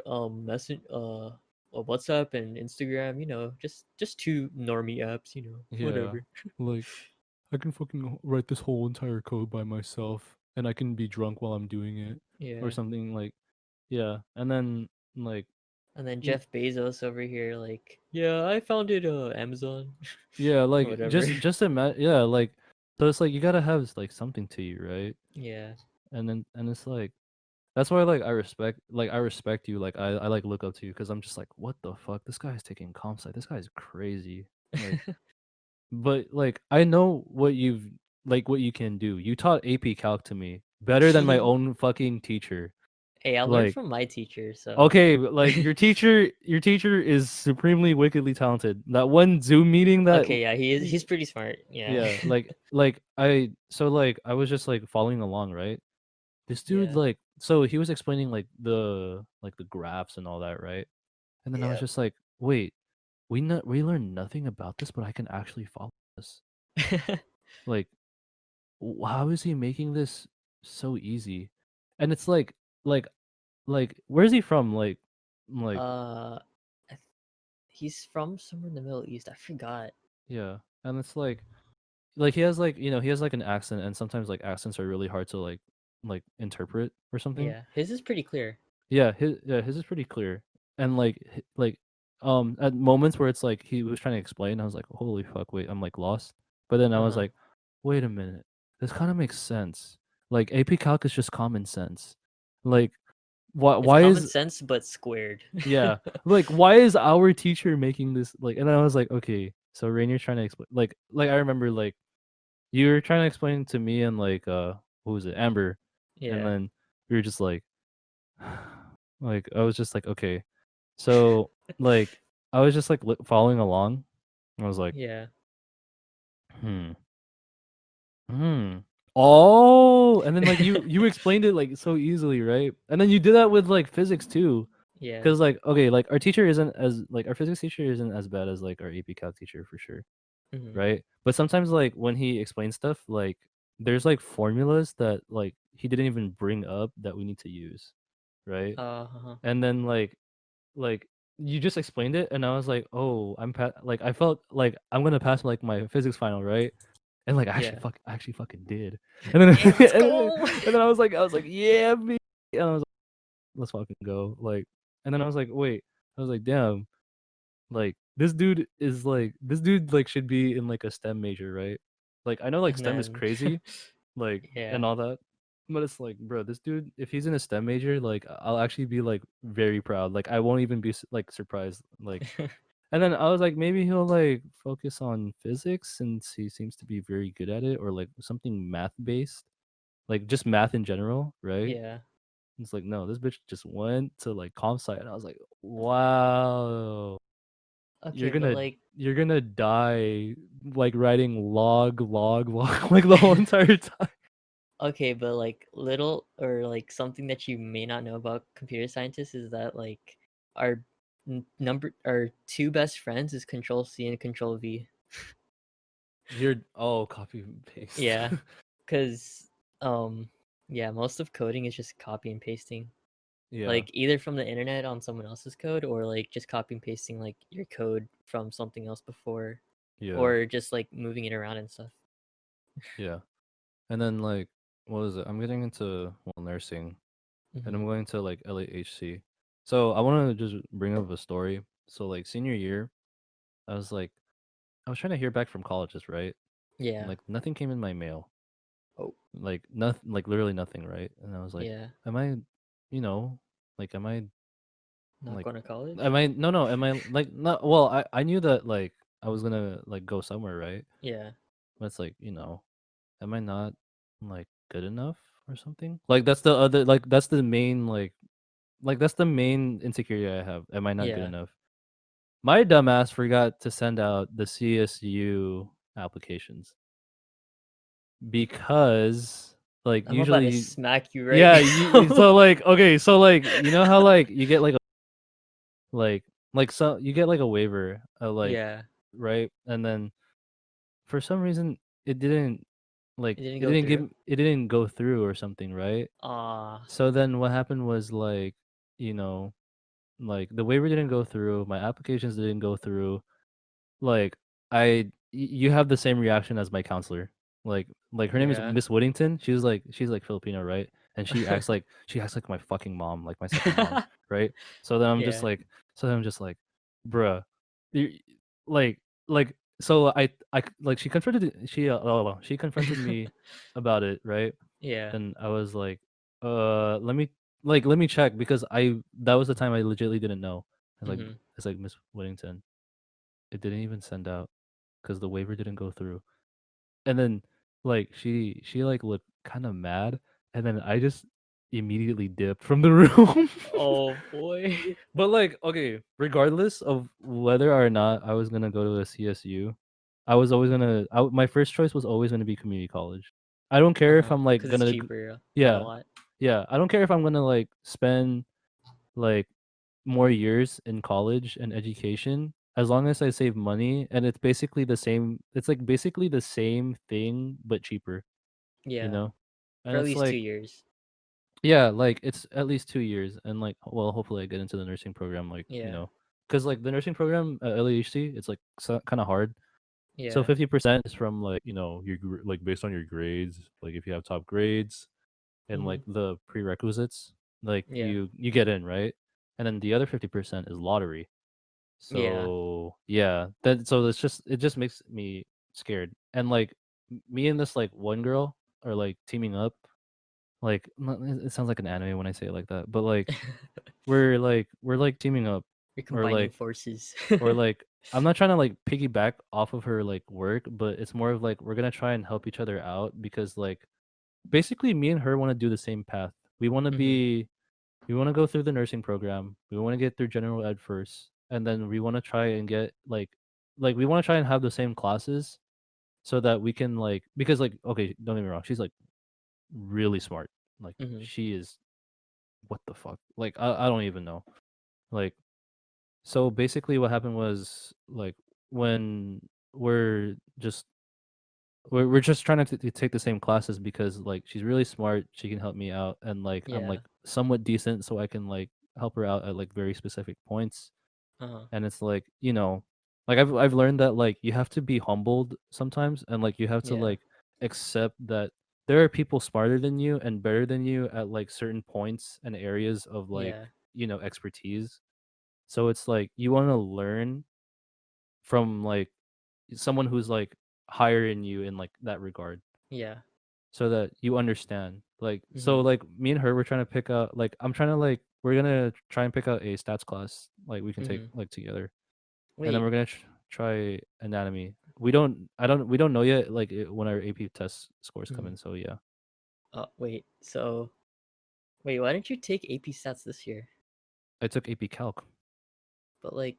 WhatsApp and Instagram, just two normie apps, yeah, whatever. like I can fucking write this whole entire code by myself and I can be drunk while I'm doing it or Yeah. something like yeah. And then like And then y- Jeff Bezos over here, like, yeah, I founded Amazon, yeah, like whatever. just imagine yeah, like so it's like you gotta have like something to you, right? Yeah. And it's like that's why like I respect you, like I like look up to you because I'm just like what the fuck, this guy's taking comp sci, this guy's crazy, like but like I know what you can do. You taught AP Calc to me better than my own fucking teacher. Hey, I learned Like from my teacher, so okay, but, like your teacher is supremely wickedly talented. That one Zoom meeting that okay, yeah, he's pretty smart. Yeah. yeah, like I was just like following along, right? This dude Yeah. like so he was explaining like the graphs and all that, right? And then I was Yeah. just like, wait, we learned nothing about this, but I can actually follow this. Like how is he making this so easy? And it's like where is he from? Like uh I th- he's from somewhere in the Middle East. I forgot. yeah. And it's like he has like he has like an accent and sometimes like accents are really hard to like interpret or something. Yeah. His is pretty clear. His is pretty clear. And like at moments where it's like he was trying to explain, I was like, "Holy fuck, wait, I'm like lost." But then I was Uh-huh. like, "Wait a minute. This kind of makes sense." Like AP Calc is just common sense. Like It's why common is sense but squared. yeah, like why is our teacher making this like and I was like, "Okay, so Rainier's trying to explain like I remember you were trying to explain to me and like who was it, Amber, and Yeah. then we were just like I was just like, okay, so like I was just like following along. I was like, Yeah. hmm, hmm. Oh, and then like you explained it like so easily, right? And then you did that with like physics too. Yeah. Cause like okay, like our teacher isn't as like our physics teacher isn't as bad as like our AP Calc teacher for sure, Mhm. right? But sometimes like when he explains stuff, like there's like formulas that like he didn't even bring up that we need to use, right? Uh-huh. And then like you just explained it, and I was like, oh, like I felt like I'm gonna pass like my physics final, right? And like Yeah. I actually fucking did. And then Hey, let's and go. then I was like, yeah, me. And I was like, let's fucking go. Like, and then I was like, wait. I was like, damn. Like this dude like should be in like a STEM major, right? Like I know like And STEM is then crazy, like yeah. and all that. But it's like, bro, this dude, if he's in a STEM major, like I'll actually be like very proud. Like I won't even be like surprised. Like, and then I was like, maybe he'll like focus on physics since he seems to be very good at it, or like something math based, like just math in general, right? Yeah. It's like, no, this bitch just went to like comp sci, and I was like, wow, you're Okay, but gonna like you're gonna die like writing log like the whole entire time. okay, but like little or like something that you may not know about computer scientists is that like our our two best friends is Control C and Control V. You're oh copy and paste. Yeah, because um yeah, most of coding is just copy and pasting. Yeah, Like either from the internet on someone else's code or like just copy and pasting like your code from something else before yeah, or just like moving it around and stuff. yeah. And then like what is it? I'm getting into well nursing, and Hmm. I'm going to like LAHC. So I want to just bring up a story. So like senior year, I was like I was trying to hear back from colleges, right? And Yeah. like nothing came in my mail. Oh, Like nothing, like literally nothing, right? And I was like, yeah. am I, you know, like Not like going to college? am I no no am I like not well I knew that like I was gonna like go somewhere, right? Yeah. But it's like, am I not like good enough or something? Like that's the other like that's the main like that's the main insecurity I have. Am I not good Yeah. enough? My dumbass forgot to send out the CSU applications because like I'm about to usually smack you right yeah, now. so like okay, so like you know how like you get like so you get like a waiver, like Yeah. right, and then for some reason it didn't like It didn't go through? it didn't go through or something, right? Ah, So then what happened was like you know like the waiver didn't go through, my applications didn't go through. Like you have the same reaction as my counselor. Like her name is yeah. Miss Whittington. She's like Filipino, right? And she acts like my fucking mom, like my second mom, right? So then I'm just Yeah. like bruh, you, like so I like she confronted me about it, right? Yeah. Then I was like, let me check because I that was the time I legitimately didn't know. I was like Mhm. it's like Miss Whittington, it didn't even send out because the waiver didn't go through. And then like she like looked kind of mad, and then I just immediately dipped from the room. Oh boy. But like okay, regardless of whether or not I was gonna go to a CSU, I was always my first choice was always gonna be community college. I don't care if Uh-huh. I'm like 'Cause it's gonna cheaper by a yeah lot. yeah I don't care if I'm gonna like spend like more years in college and education as long as I save money, and it's basically the same, it's like basically the same thing but cheaper, you Yeah. know? And For at it's least like 2 years. yeah, like it's at least 2 years, and like well hopefully I get into the nursing program, like, Yeah. because like the nursing program at LAHC, it's like kind of hard. So Yeah. 50% is from like, your like based on your grades, like if you have top grades and Mhm. like the prerequisites, like Yeah. you get in, right? And then the other 50% is lottery. Yeah. So yeah, that so it just makes me scared. And like me and this like one girl are like teaming up. Like it sounds like an anime when I say it like that, but like we're like teaming up, You're or combining forces. or like I'm not trying to like piggyback off of her like work, but it's more of like we're gonna try and help each other out because like basically me and her want to do the same path. We want to Mhm. be we want to go through the nursing program. We want to get through general ed first, and then we want to try and get like we want to try and have the same classes so that we can like because like okay, don't get me wrong, she's like really smart. Like Mhm. she is what the fuck? Like I don't even know. Like so basically what happened was like when we're just we're just trying to take the same classes because like she's really smart, she can help me out and like I'm Yeah. like somewhat decent so I can like help her out at like very specific points. Uh-huh. And it's like, like I've learned that like you have to be humbled sometimes and like you have to Yeah. like accept that there are people smarter than you and better than you at like certain points and areas of like, Yeah. expertise. So it's like you want to learn from like someone who's like higher in you in like that regard Yeah. so that you understand. Like so Mhm. like me and her we're trying to pick out like I'm trying to like we're gonna try and pick out a stats class like we can take Mhm. like together. And then Wait. we're gonna try anatomy. We don't know yet like when our AP test scores come Mhm. in. So yeah, Wait. So, wait, why didn't you take AP Stats this year? I took AP Calc. But like,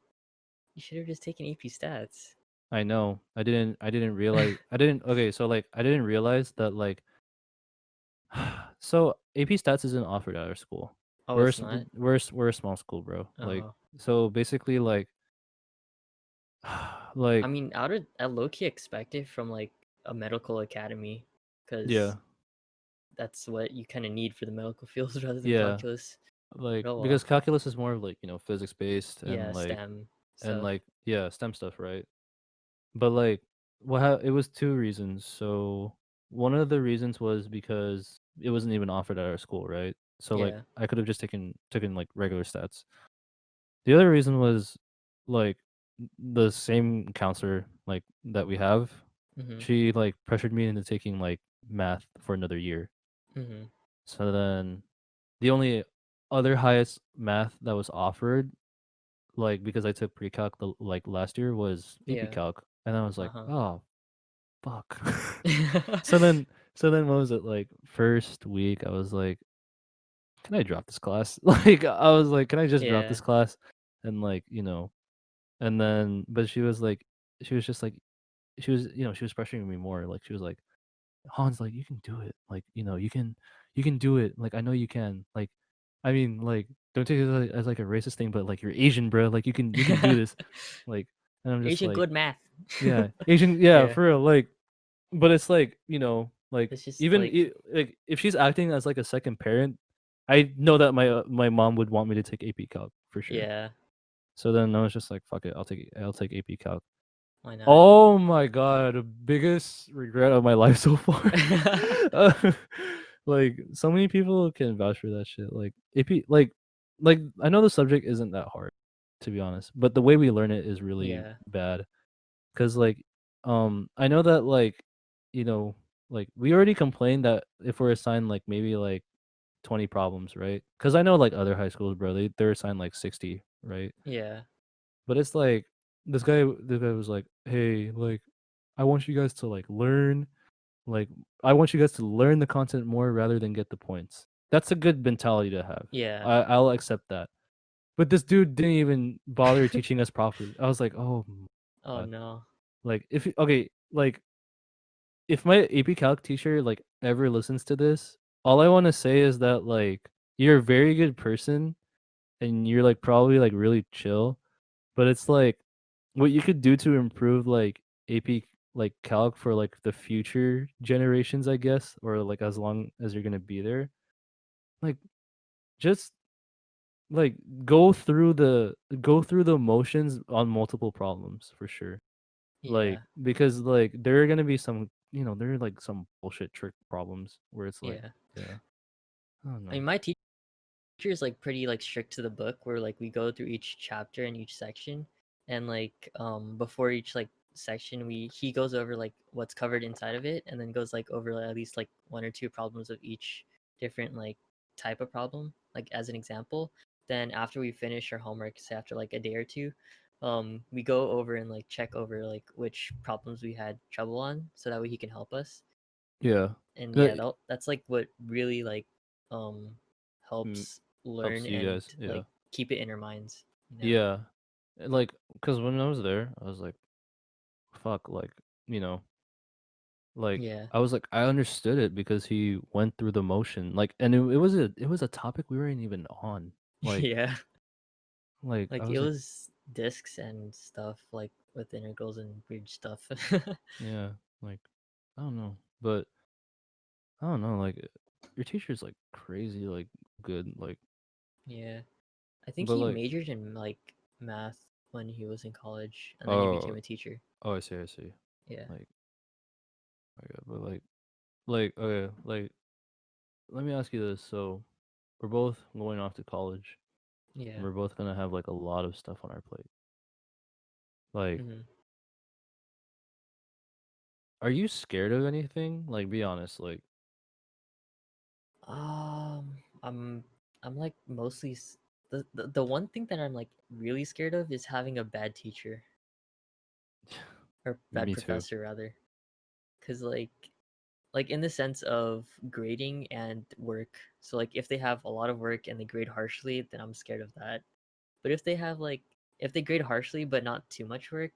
you should have just taken AP Stats. I know. I didn't realize. I didn't. Okay, so like I didn't realize that like. So AP Stats isn't offered at our school. Oh, it's not. We're a small school, bro. Like Oh. so basically like I like mean, I low key expect it from like a medical academy, yeah because that's what you kind of need for the medical fields rather than yeah calculus. like But oh because well. calculus is more of like physics based Yeah, STEM and stuff. like yeah STEM stuff, right? But like, it was two reasons. So one of the reasons was because it wasn't even offered at our school, right? So like, Yeah. I could have just taken like regular stats. The other reason was like the same counselor like that we have. Mhm. She like pressured me into taking like math for another year. Mhm. So then the only other highest math that was offered, like because I took pre-calc like last year, was AP Yeah. Calc, and I was like, Uh-huh. oh fuck. So then what was it like first week I was like, "Can I drop this class?" Like I was like, "Can I just drop Yeah. this class?" And like, and then but she was like she was just like she was pressuring me more. Like she was like, "Hans, like you can do it. Like, you can do it. Like I know you can. Like I mean, like don't take it as like a racist thing, but like you're Asian, bro. Like you can do this." Like and I'm just Asian like, good math. "Yeah, Asian, yeah, Yeah. for real." Like but it's like, like It's just even like, like if she's acting as like a second parent, I know that my mom would want me to take AP Calc for sure. yeah, So then I was just like, fuck it, I'll take AP Calc. why not? Oh my god, the biggest regret of my life so far. Uh, like so many people can vouch for that shit. Like AP, like I know the subject isn't that hard, to be honest, but the way we learn it is really Yeah. bad. Cause like, I know that like, you know, like we already complained that if we're assigned like maybe like 20 problems, right? Cause I know like other high schools, bro, they're assigned like 60, right? Yeah. But it's like this guy was like, hey, like I want you guys to like learn, like I want you guys to learn the content more rather than get the points. That's a good mentality to have. Yeah. I'll accept that. But this dude didn't even bother teaching us properly. I was like, oh my Oh god. no. Like okay, like if my AP Calc teacher like ever listens to this, all I want to say is that like you're a very good person and you're like probably like really chill, but it's like what you could do to improve like AP like Calc for like the future generations, I guess, or like as long as you're gonna be there. Like just like go through the motions on multiple problems for sure. Like Yeah. because like there are gonna be some there are like some bullshit trick problems where it's like Yeah. yeah I don't I mean, know my teacher is like pretty like strict to the book, where like we go through each chapter and each section, and like before each like section, we he goes over like what's covered inside of it, and then goes like over like, at least like one or two problems of each different like type of problem, like as an example. Then after we finish our homework, say after like a day or two, we go over and like check over like which problems we had trouble on, so that way he can help us. Yeah. And Uh, yeah, that's like what really like um mm, helps learn helps you and guys. Yeah. like keep it in our minds, you know. Yeah. Like, cause when I was there, I was like, fuck, like, you know, like Yeah. I was like, I understood it because he went through the motion. Like, and it was a topic we weren't even on. Like, Yeah. I Like it was like, was discs and stuff like with integrals and weird stuff. yeah, like, I don't know, but I don't know, like, your teacher's like crazy, like good, like, Yeah. I think but he like, majored in like math when he was in college and then he oh, became a teacher. oh, I see, I see. Yeah. Like, okay, but like, okay, like, let me ask you this. So, we're both going off to college, and Yeah. we're both gonna have like a lot of stuff on our plate. Like, Hmm. are you scared of anything? Like, be honest. Like, Um, I'm I'm like mostly the one thing that I'm like really scared of is having a bad teacher or bad me too. professor rather, because like in the sense of grading and work. So like if they have a lot of work and they grade harshly, then I'm scared of that. But if they have like if they grade harshly but not too much work,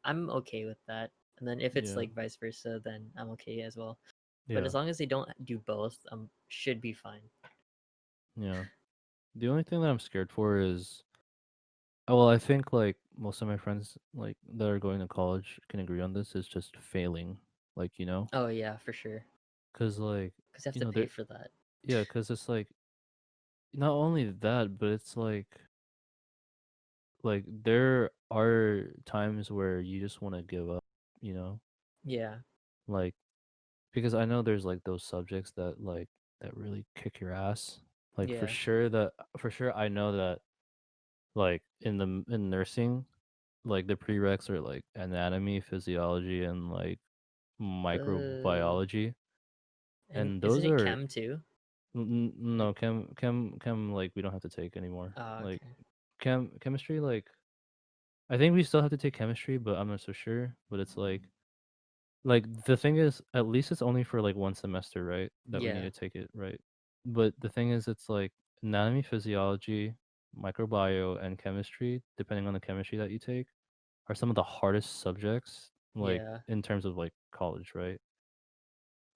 I'm okay with that. And then if it's Yeah, like vice versa, then I'm okay as well. But yeah, as long as they don't do both, should be fine. yeah. The only thing that I'm scared for is, oh, well, I think like most of my friends like that are going to college can agree on this is just failing. Like, Oh yeah, for sure. cause like, Because you have to pay there, for that. yeah, cause it's like not only that, but it's like there are times where you just want to give up. You know, Yeah, like because I know there's like those subjects that really kick your ass. Like yeah. for sure I know that like in nursing, like the prereqs are like anatomy, physiology, and like Uh, microbiology, and and isn't those it are chem too? Like, no chem like we don't have to take anymore. Like okay. chemistry, like I think we still have to take chemistry, but I'm not so sure. But it's like the thing is, at least it's only for like one semester, right? That we need Yeah, to take it, right? But the thing is, it's like anatomy, physiology, microbio, and chemistry, depending on the chemistry that you take, are some of the hardest subjects, like yeah. in terms of like college, right?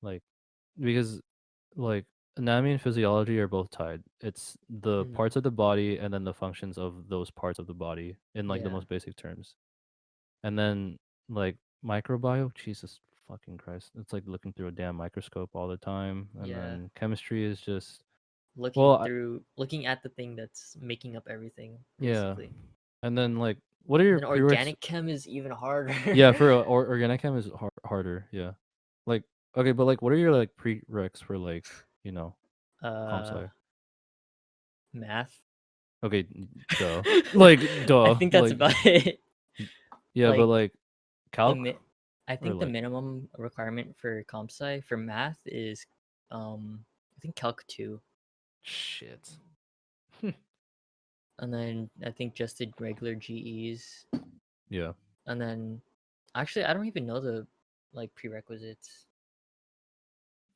Like because like anatomy and physiology are both tied. It's the Hmm. parts of the body and then the functions of those parts of the body in like the Yeah. most basic terms. And then like microbio, Jesus fucking Christ. It's like looking through a damn microscope all the time. And Yeah. then chemistry is just Looking well, through, looking at the thing that's making up everything, yeah. basically. And then like what are And your then prereqs? organic chem is even harder. Yeah, for organic chem is harder, yeah. Like okay, but like what are your like prereqs for like, you know, comp uh, sci? math. Okay, duh. Like I duh. think that's Like about it. yeah, but Like like the calc I or think the like minimum requirement for comp sci for math is, I think Calc 2, shit. and then I think just the regular GEs, Yeah. and then actually I don't even know the like prerequisites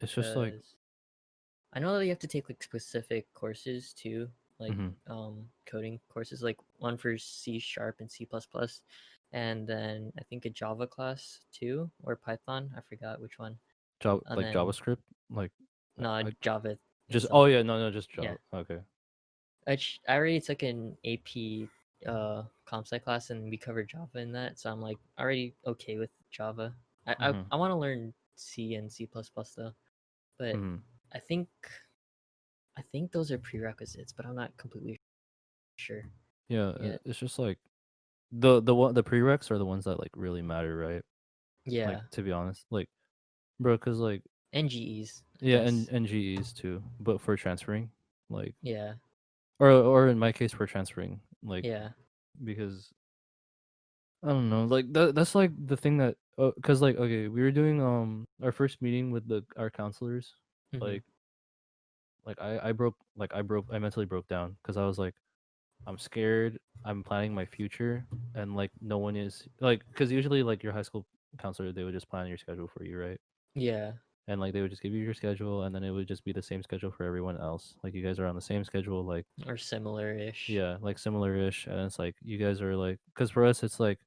It's just like because I know that you have to take like specific courses too, like mhm. coding courses, like one for C sharp and C plus plus, and then I think a Java class too, or Python. I forgot which one. And Like then JavaScript, like no, I Java just oh itself. yeah, no, just Yeah, Java. Okay. I already took an AP comp sci class and we covered Java in that, so I'm like already okay with Java. Mhm. I want to learn C and C plus plus though, but Mhm. I think I think those are prerequisites, but I'm not completely sure Yeah, yet. it's just like the prereqs are the ones that like really matter, right? Like Yeah, to be honest, like bro, cause like NGEs, I yeah, and guess. NGEs too, but for transferring, like Yeah, or in my case for transferring, like yeah. because I don't know, like that's like the thing that cause like okay, we were doing our first meeting with the our counselors, Hmm. like I mentally broke down because I was like I'm scared. I'm planning my future, and like no one is like because usually like your high school counselor they would just plan your schedule for you, right? Yeah, And like they would just give you your schedule, and then it would just be the same schedule for everyone else. Like you guys are on the same schedule, like or similar-ish. yeah, like similar-ish, and it's like you guys are like because for us it's like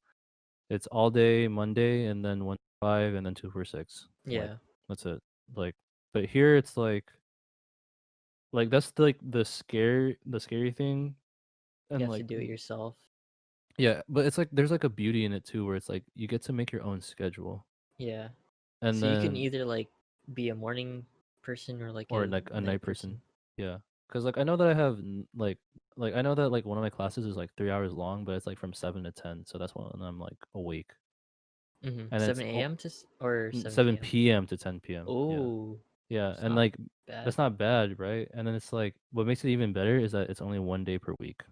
it's all day Monday and then 1 to 5 and then 2 4 6. Like Yeah, that's it. Like but here it's like that's like the scary thing you and have to like do it yourself. yeah, but it's like there's like a beauty in it too where it's like you get to make your own schedule. Yeah. And So you can then either like be a morning person or like or a like a night night person. person. Yeah. Cuz like I know that I have like I know that like one of my classes is like 3 hours long, but it's like from 7 to 10, so that's when I'm like awake. Mm-hmm. And it's 7 a.m. to or 7 p.m. 7 p.m. to 10 p.m. Yeah. Oh, Yeah, it's and not like bad. that's not bad, right? And then it's like what makes it even better is that it's only 1 day per week.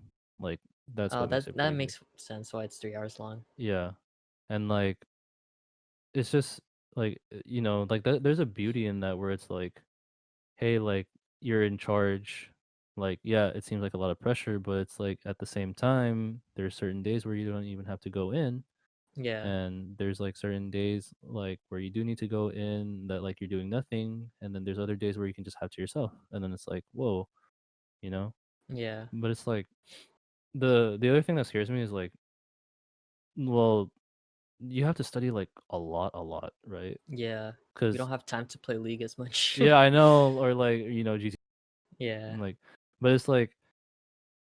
Like that's Oh, what makes that it that crazy. makes sense why it's 3 hours long. Yeah. And like it's just like like there's a beauty in that where it's like hey, like you're in charge. Like yeah, it seems like a lot of pressure, but it's like at the same time there's certain days where you don't even have to go in Yeah, and there's like certain days like where you do need to go in that like you're doing nothing and then there's other days where you can just have to yourself and then it's like whoa you know yeah, but it's like the other thing that scares me is like well you have to study like a lot right yeah. We because don't have time to play League as much. yeah I know or like GT Yeah, like but it's like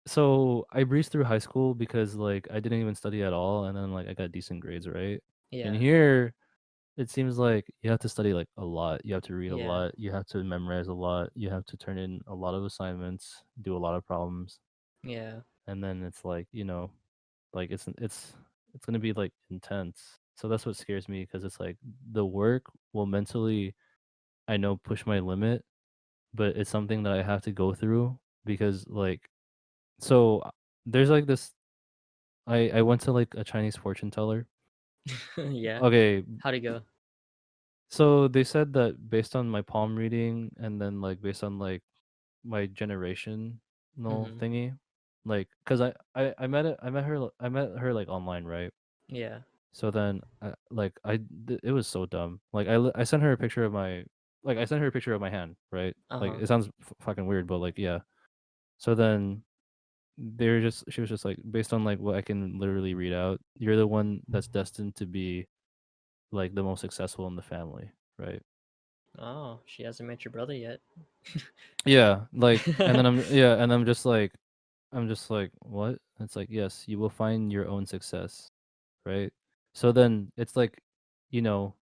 so I breezed through high school because like I didn't even study at all and then like I got decent grades right and yeah, here it seems like you have to study like a lot. You have to read a yeah, lot. You have to memorize a lot. You have to turn in a lot of assignments, do a lot of problems, yeah, and then it's like like it's gonna be like intense. So that's what scares me because it's like the work will mentally, I know, push my limit, but it's something that I have to go through because like so there's like this. I went to like a Chinese fortune teller. yeah. Okay, How'd it go? so they said that based on my palm reading and then like based on like my generational Mm-hmm. thingy, like because I met her like online, right? Yeah. So then it was so dumb. Like I sent her a picture of my I sent her a picture of my hand, right? Like Uh-huh. it sounds fucking weird, but like yeah. So then she was just like based on like what I can literally read out, you're the one that's destined to be like the most successful in the family, right? Oh, she hasn't met your brother yet. Yeah, like, and then yeah, and I'm just like, what? It's like, yes, you will find your own success, right? So then it's like,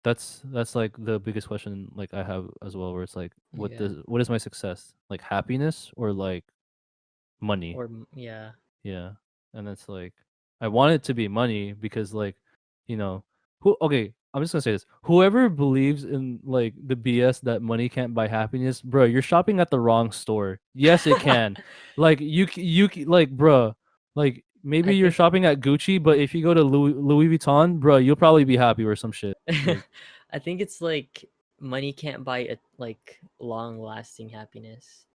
that's like the biggest question like I have as well, where it's like, Yeah. what is my success? Like happiness or like money? Yeah. Yeah. And it's like I want it to be money because like, you know, I'm just gonna say this. Whoever believes in like the BS that money can't buy happiness, bro, you're shopping at the wrong store. Yes, it can. Like like, bro, like I maybe you're think shopping at Gucci, but if you go to Louis Vuitton, bro, you'll probably be happy or some shit. Like I think it's like money can't buy a like long lasting happiness.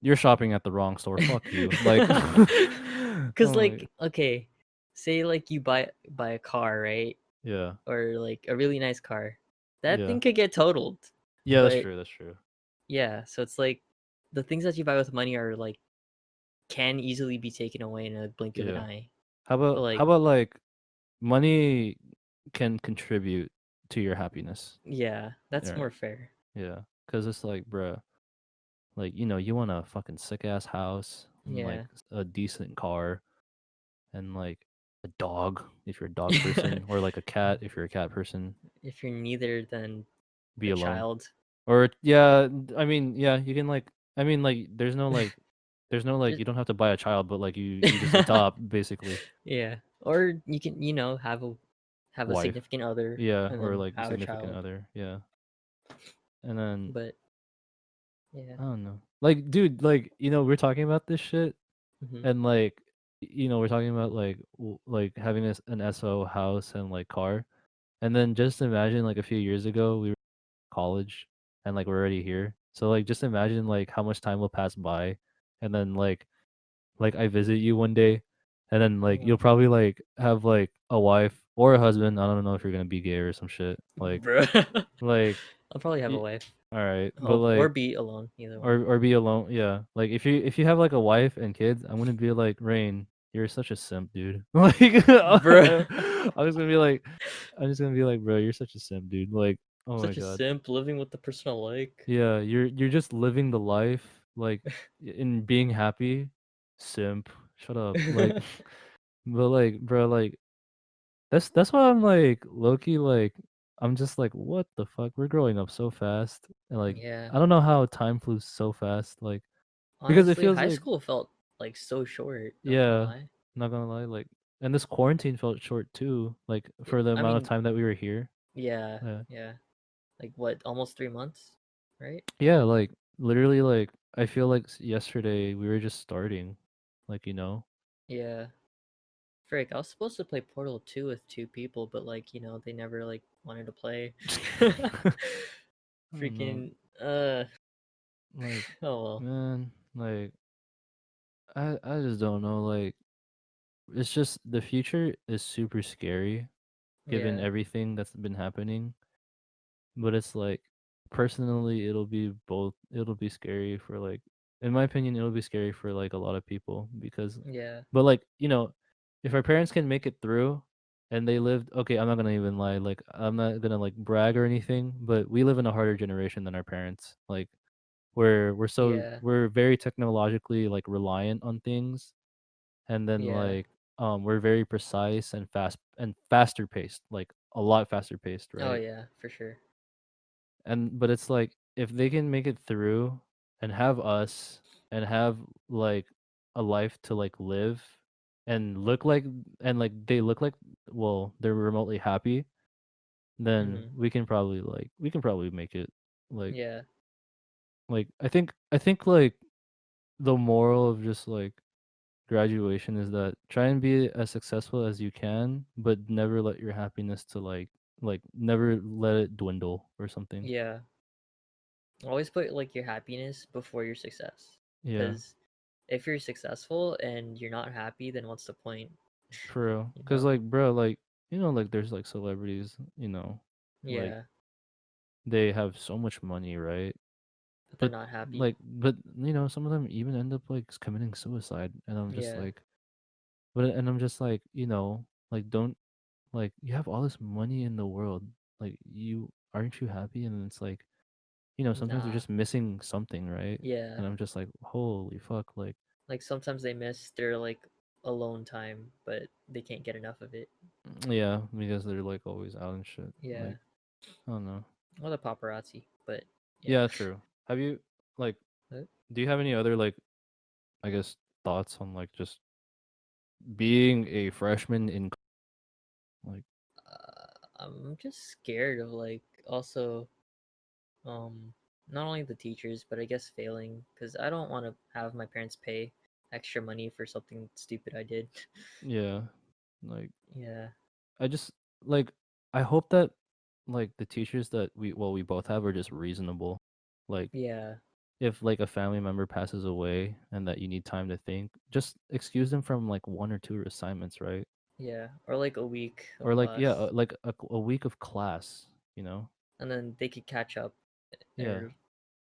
you're shopping at the wrong store. Fuck you. Like Cause oh my like okay, say like you buy a car, right? yeah. Or like a really nice car. That Yeah. thing could get totaled. Yeah, that's But true. That's true. yeah, so it's like the things that you buy with money are like can easily be taken away in a blink of an Yeah. eye. But How like about like money can contribute to your happiness. yeah, that's Yeah, more fair. yeah. Cause it's like, bruh, like you want a fucking sick ass house and like Yeah. a decent car and like a dog if you're a dog person or like a cat if you're a cat person. If you're neither, then Be a alone. child. Or yeah, I mean, yeah, you can like, I mean, like, there's no like, Just you don't have to buy a child, but like you just adopt basically yeah. Or you can, have a wife. significant other Yeah, and or then like have a significant child. other. Yeah, and then But yeah. I don't know. Like, dude, like, we're talking about this shit Hmm. and like, we're talking about like like having an SO house and like car. And then just imagine like a few years ago we were in college and like we're already here. So like just imagine like how much time will pass by and then like like I visit you one day, and then like Uh, you'll probably like have like a wife or a husband. I don't know if you're gonna be gay or some shit. bro. Like, I'll probably have a y- wife. all right, but Hope or like be alone, either one. or be alone. Yeah, like if you have like a wife and kids, I'm gonna be like, Rain, you're such a simp, dude. Like Bro. I'm just gonna be like, I'm just gonna be like, bro, you're such a simp, dude. Like, oh my Such a god. simp living with the person I like. Yeah, you're just living the life, like, in being happy. Simp. Shut up. Like, but like, bro, like that's why I'm like low key like I'm just like, what the fuck? We're growing up so fast. And like Yeah. I don't know how time flew so fast. Like because it Honestly, feels high like, school felt like so short, not gonna yeah, lie. not gonna lie, like, and this quarantine felt short too, like for the I amount of mean, time that we were here. yeah, Yeah. yeah. Like what, almost 3 months, right? Yeah, like literally like I feel like yesterday we were just starting. Like, you know. Yeah. Frick, I was supposed to play Portal 2 with two people, but like, they never like wanted to play. I don't know. Freaking Like, oh well. man, like I just don't know. Like, it's just the future is super scary given Yeah. everything that's been happening. But it's like personally it'll be scary for like, in my opinion, it'll be scary for like a lot of people because, Yeah. but like, if our parents can make it through and they lived, okay, I'm not gonna even lie, like I'm not gonna like brag or anything, but we live in a harder generation than our parents. Like Yeah. we're very technologically like reliant on things, and then Yeah. like we're very precise and faster paced, like a lot faster paced, Oh right? yeah, for sure. And but it's like if they can make it through and have us and have like a life to like live and look like, and like they look like, well, they're remotely happy, then Mhm. we can probably make it. Like Yeah. I think like the moral of just like graduation is that try and be as successful as you can, but never let your happiness to like never let it dwindle or something. Yeah. Always put like your happiness before your success. Yeah. Cuz if you're successful and you're not happy, then what's the point? For real. You Cause know? like, bro, like, like there's like celebrities, like Yeah. they have so much money, right? But they're But not happy. but some of them even end up like committing suicide, and I'm just Yeah. like, and I'm just like, like don't, like, you have all this money in the world, like you aren't you happy? And it's like, sometimes you're Nah. just missing something, right? Yeah. And I'm just like, holy fuck, like, Like sometimes they miss their like alone time, but they can't get enough of it. yeah, because they're like always out and shit. Yeah. Like, I don't know. Or the paparazzi, but yeah. Yeah, true. Have you like What? do you have any other like, I guess, thoughts on like just being a freshman in like, I'm just scared of like also um not only the teachers but I guess failing because I don't want to have my parents pay extra money for something stupid I did. yeah, like Yeah. I just like I hope that like the teachers that we both have are just reasonable. Like Yeah. if like a family member passes away and that you need time to think, just excuse them from like one or two assignments, right? Yeah. Or like a week of Or like, yeah, class like a week of class, you know? and then they could catch up Yeah. or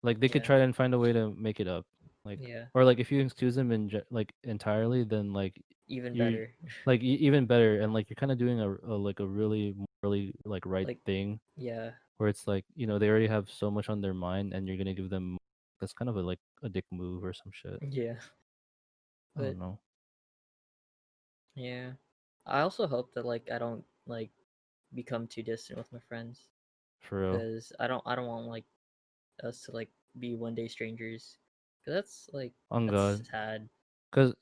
Like they could yeah. try and find a way to make it up. Like, Yeah. or like if you excuse them like entirely, then like Even you're better. like even better, and like you're kind of doing like a really really like right Like thing, yeah. where it's like, they already have so much on their mind and you're gonna give them, that's kind of a like a dick move or some shit. Yeah. I But don't know. yeah. I also hope that like I don't like become too distant with my friends For real. because I don't want like us to like be one day strangers. Cause that's like On that's God. sad. Because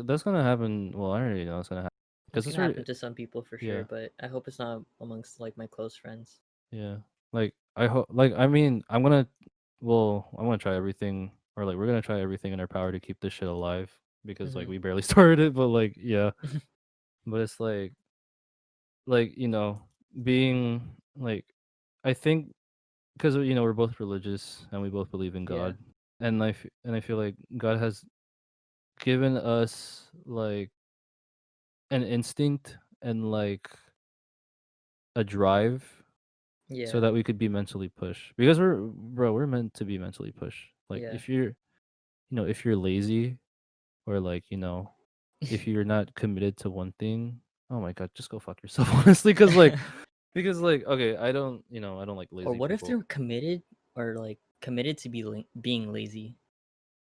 that's gonna happen. Well, I already know it's gonna happen. It's Because it's gonna already, happen to some people for sure, yeah. but I hope it's not amongst like my close friends. Yeah. Like I hope, like, I mean, I'm gonna try everything, or like we're gonna try everything in our power to keep this shit alive, because like Hmm. we barely started it, but like, yeah. But it's like, being like, I think, because we're both religious and we both believe in Yeah, God. And I feel like God has given us like an instinct and like a drive so Yeah, that we could be mentally pushed because we're meant to be mentally pushed. Like yeah. if you're, if you're lazy or like, if you're not committed to one thing, oh my god, just go fuck yourself honestly because okay, I don't like Or lazy what if people. they're committed or like committed to being lazy?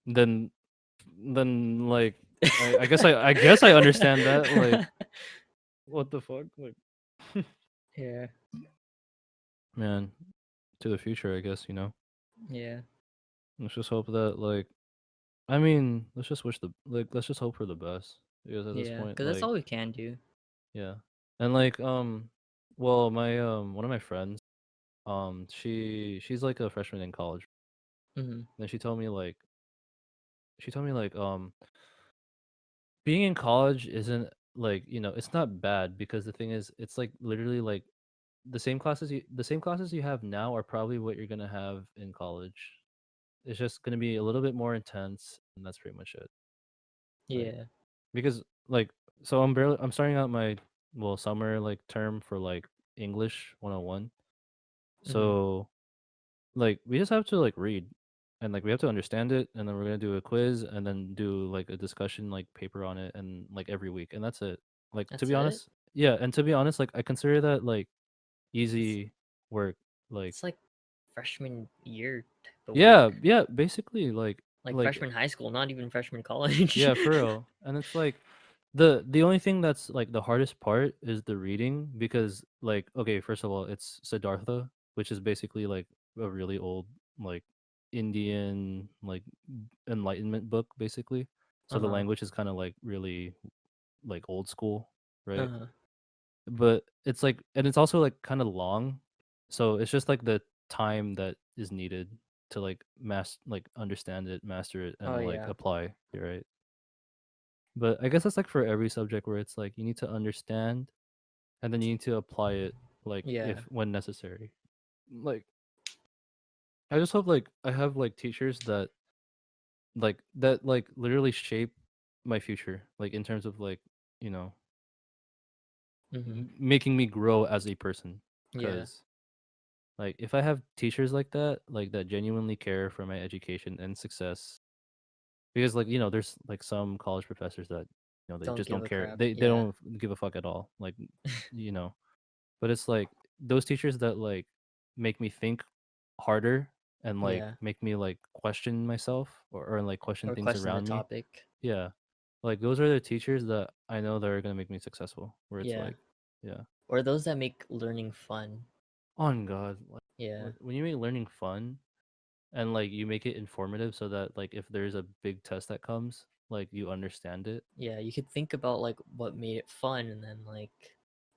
Then like I guess I understand that like what the fuck like Yeah, man, to the future, I guess, yeah, let's just hope that like I mean, let's just hope for the best because at this yeah. point Because that's like all we can do. yeah. And like well, my one of my friends, she's like a freshman in college. Hmm. And she told me like being in college isn't like, it's not bad because the thing is it's like literally like the same classes you have now are probably what you're going to have in college. It's just going to be a little bit more intense and that's pretty much it. Like Yeah. because like I'm starting out my summer like term for like English 101. Hmm. So like we just have to like read and like we have to understand it and then we're gonna do a quiz and then do like a discussion like paper on it and like every week and that's it. Like to That's be it. honest, yeah, and to be honest, like I consider that like It's easy work. Like it's like freshman year type of yeah, work. yeah, basically Like like freshman high school, not even freshman college. yeah, for real. And it's like the only thing that's like the hardest part is the reading because like okay, first of all, it's Siddhartha, which is basically like a really old like Indian like enlightenment book basically. So the Uh-huh. language is kind of like really like old school, right? Uh-huh. But it's like and it's also like kind of long. So it's just like the time that is needed to like understand it, master it Oh and like yeah. apply, right? But I guess that's like for every subject where it's like you need to understand and then you need to apply it like Yeah. if when necessary. Like I just hope like I have like teachers that like literally shape my future like in terms of like, you know, Hmm. making me grow as a person Yeah. cuz like if I have teachers like that genuinely care for my education and success because like, there's like some college professors that they Don't just give don't a care. crap. They Yeah. don't give a fuck at all. Like, you know, but it's like those teachers that like make me think harder and like Yeah. make me like question myself or like question Or things question the around me. topic. Yeah. Like those are the teachers that I know that are gonna make me successful. Where it's Yeah. like, yeah. Or those that make learning fun. On God. Yeah. Like when you make learning fun and like you make it informative so that like if there's a big test that comes, like you understand it. Yeah. You could think about like what made it fun and then like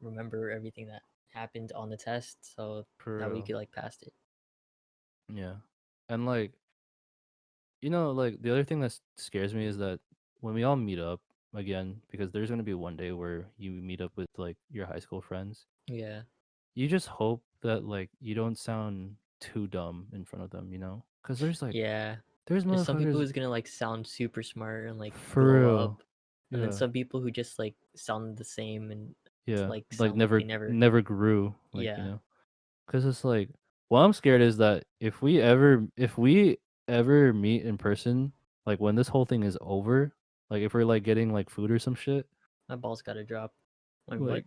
remember everything that happened on the test so For that way you real. could like pass it. Yeah. And like, like the other thing that scares me is that when we all meet up again, because there's gonna be one day where you meet up with like your high school friends, Yeah. you just hope that like you don't sound too dumb in front of them, Because Yeah. there's There's some people motherfuckers who's gonna like sound super smart and like for blow real. up. And then Yeah. some people who just like sound the same and Yeah. like Like sound like never they never. never grew, like, Yeah. Because it's like what I'm scared is that if we ever meet in person, like when this whole thing is over, like if we're like getting like food or some shit, My balls gotta drop. Like what?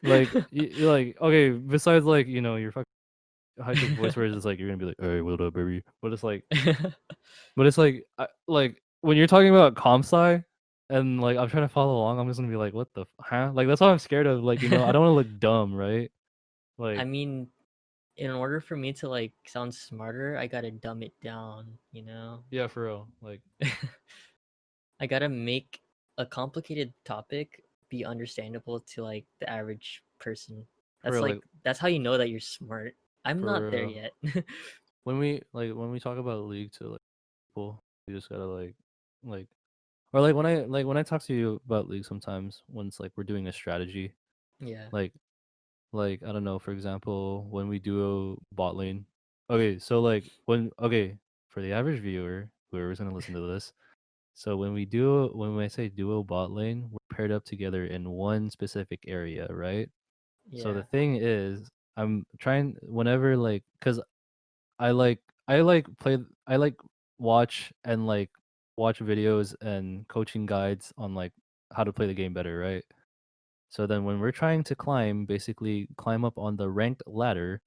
like you're like okay, besides like, your fucking high pitched voice where it's just like you're gonna be like, hey, what up, baby? But it's like like when you're talking about comp sci and like I'm trying to follow along, I'm just gonna be like, what the huh? Like that's what I'm scared of. Like, I don't wanna look dumb, right? I Like, mean, in order for me to like sound smarter, I gotta dumb it down, you know? yeah, for real. Like I gotta make a complicated topic be understandable to like the average person. for That's real, like like that's how you know that you're smart. I'm not for there real. yet. When we talk about league to like people, you just gotta like or like when I talk to you about league sometimes when it's like we're doing a strategy, Yeah. like I don't know, for example, when we do a bot lane. Okay, so like when okay, for the average viewer, whoever's gonna listen to this, So when I say duo bot lane, we're paired up together in one specific area, right? So the Yeah. thing is, I'm trying whenever like cuz I like watch and like watch videos and coaching guides on like how to play the game better, right? So then when we're trying to climb, basically climb up on the ranked ladder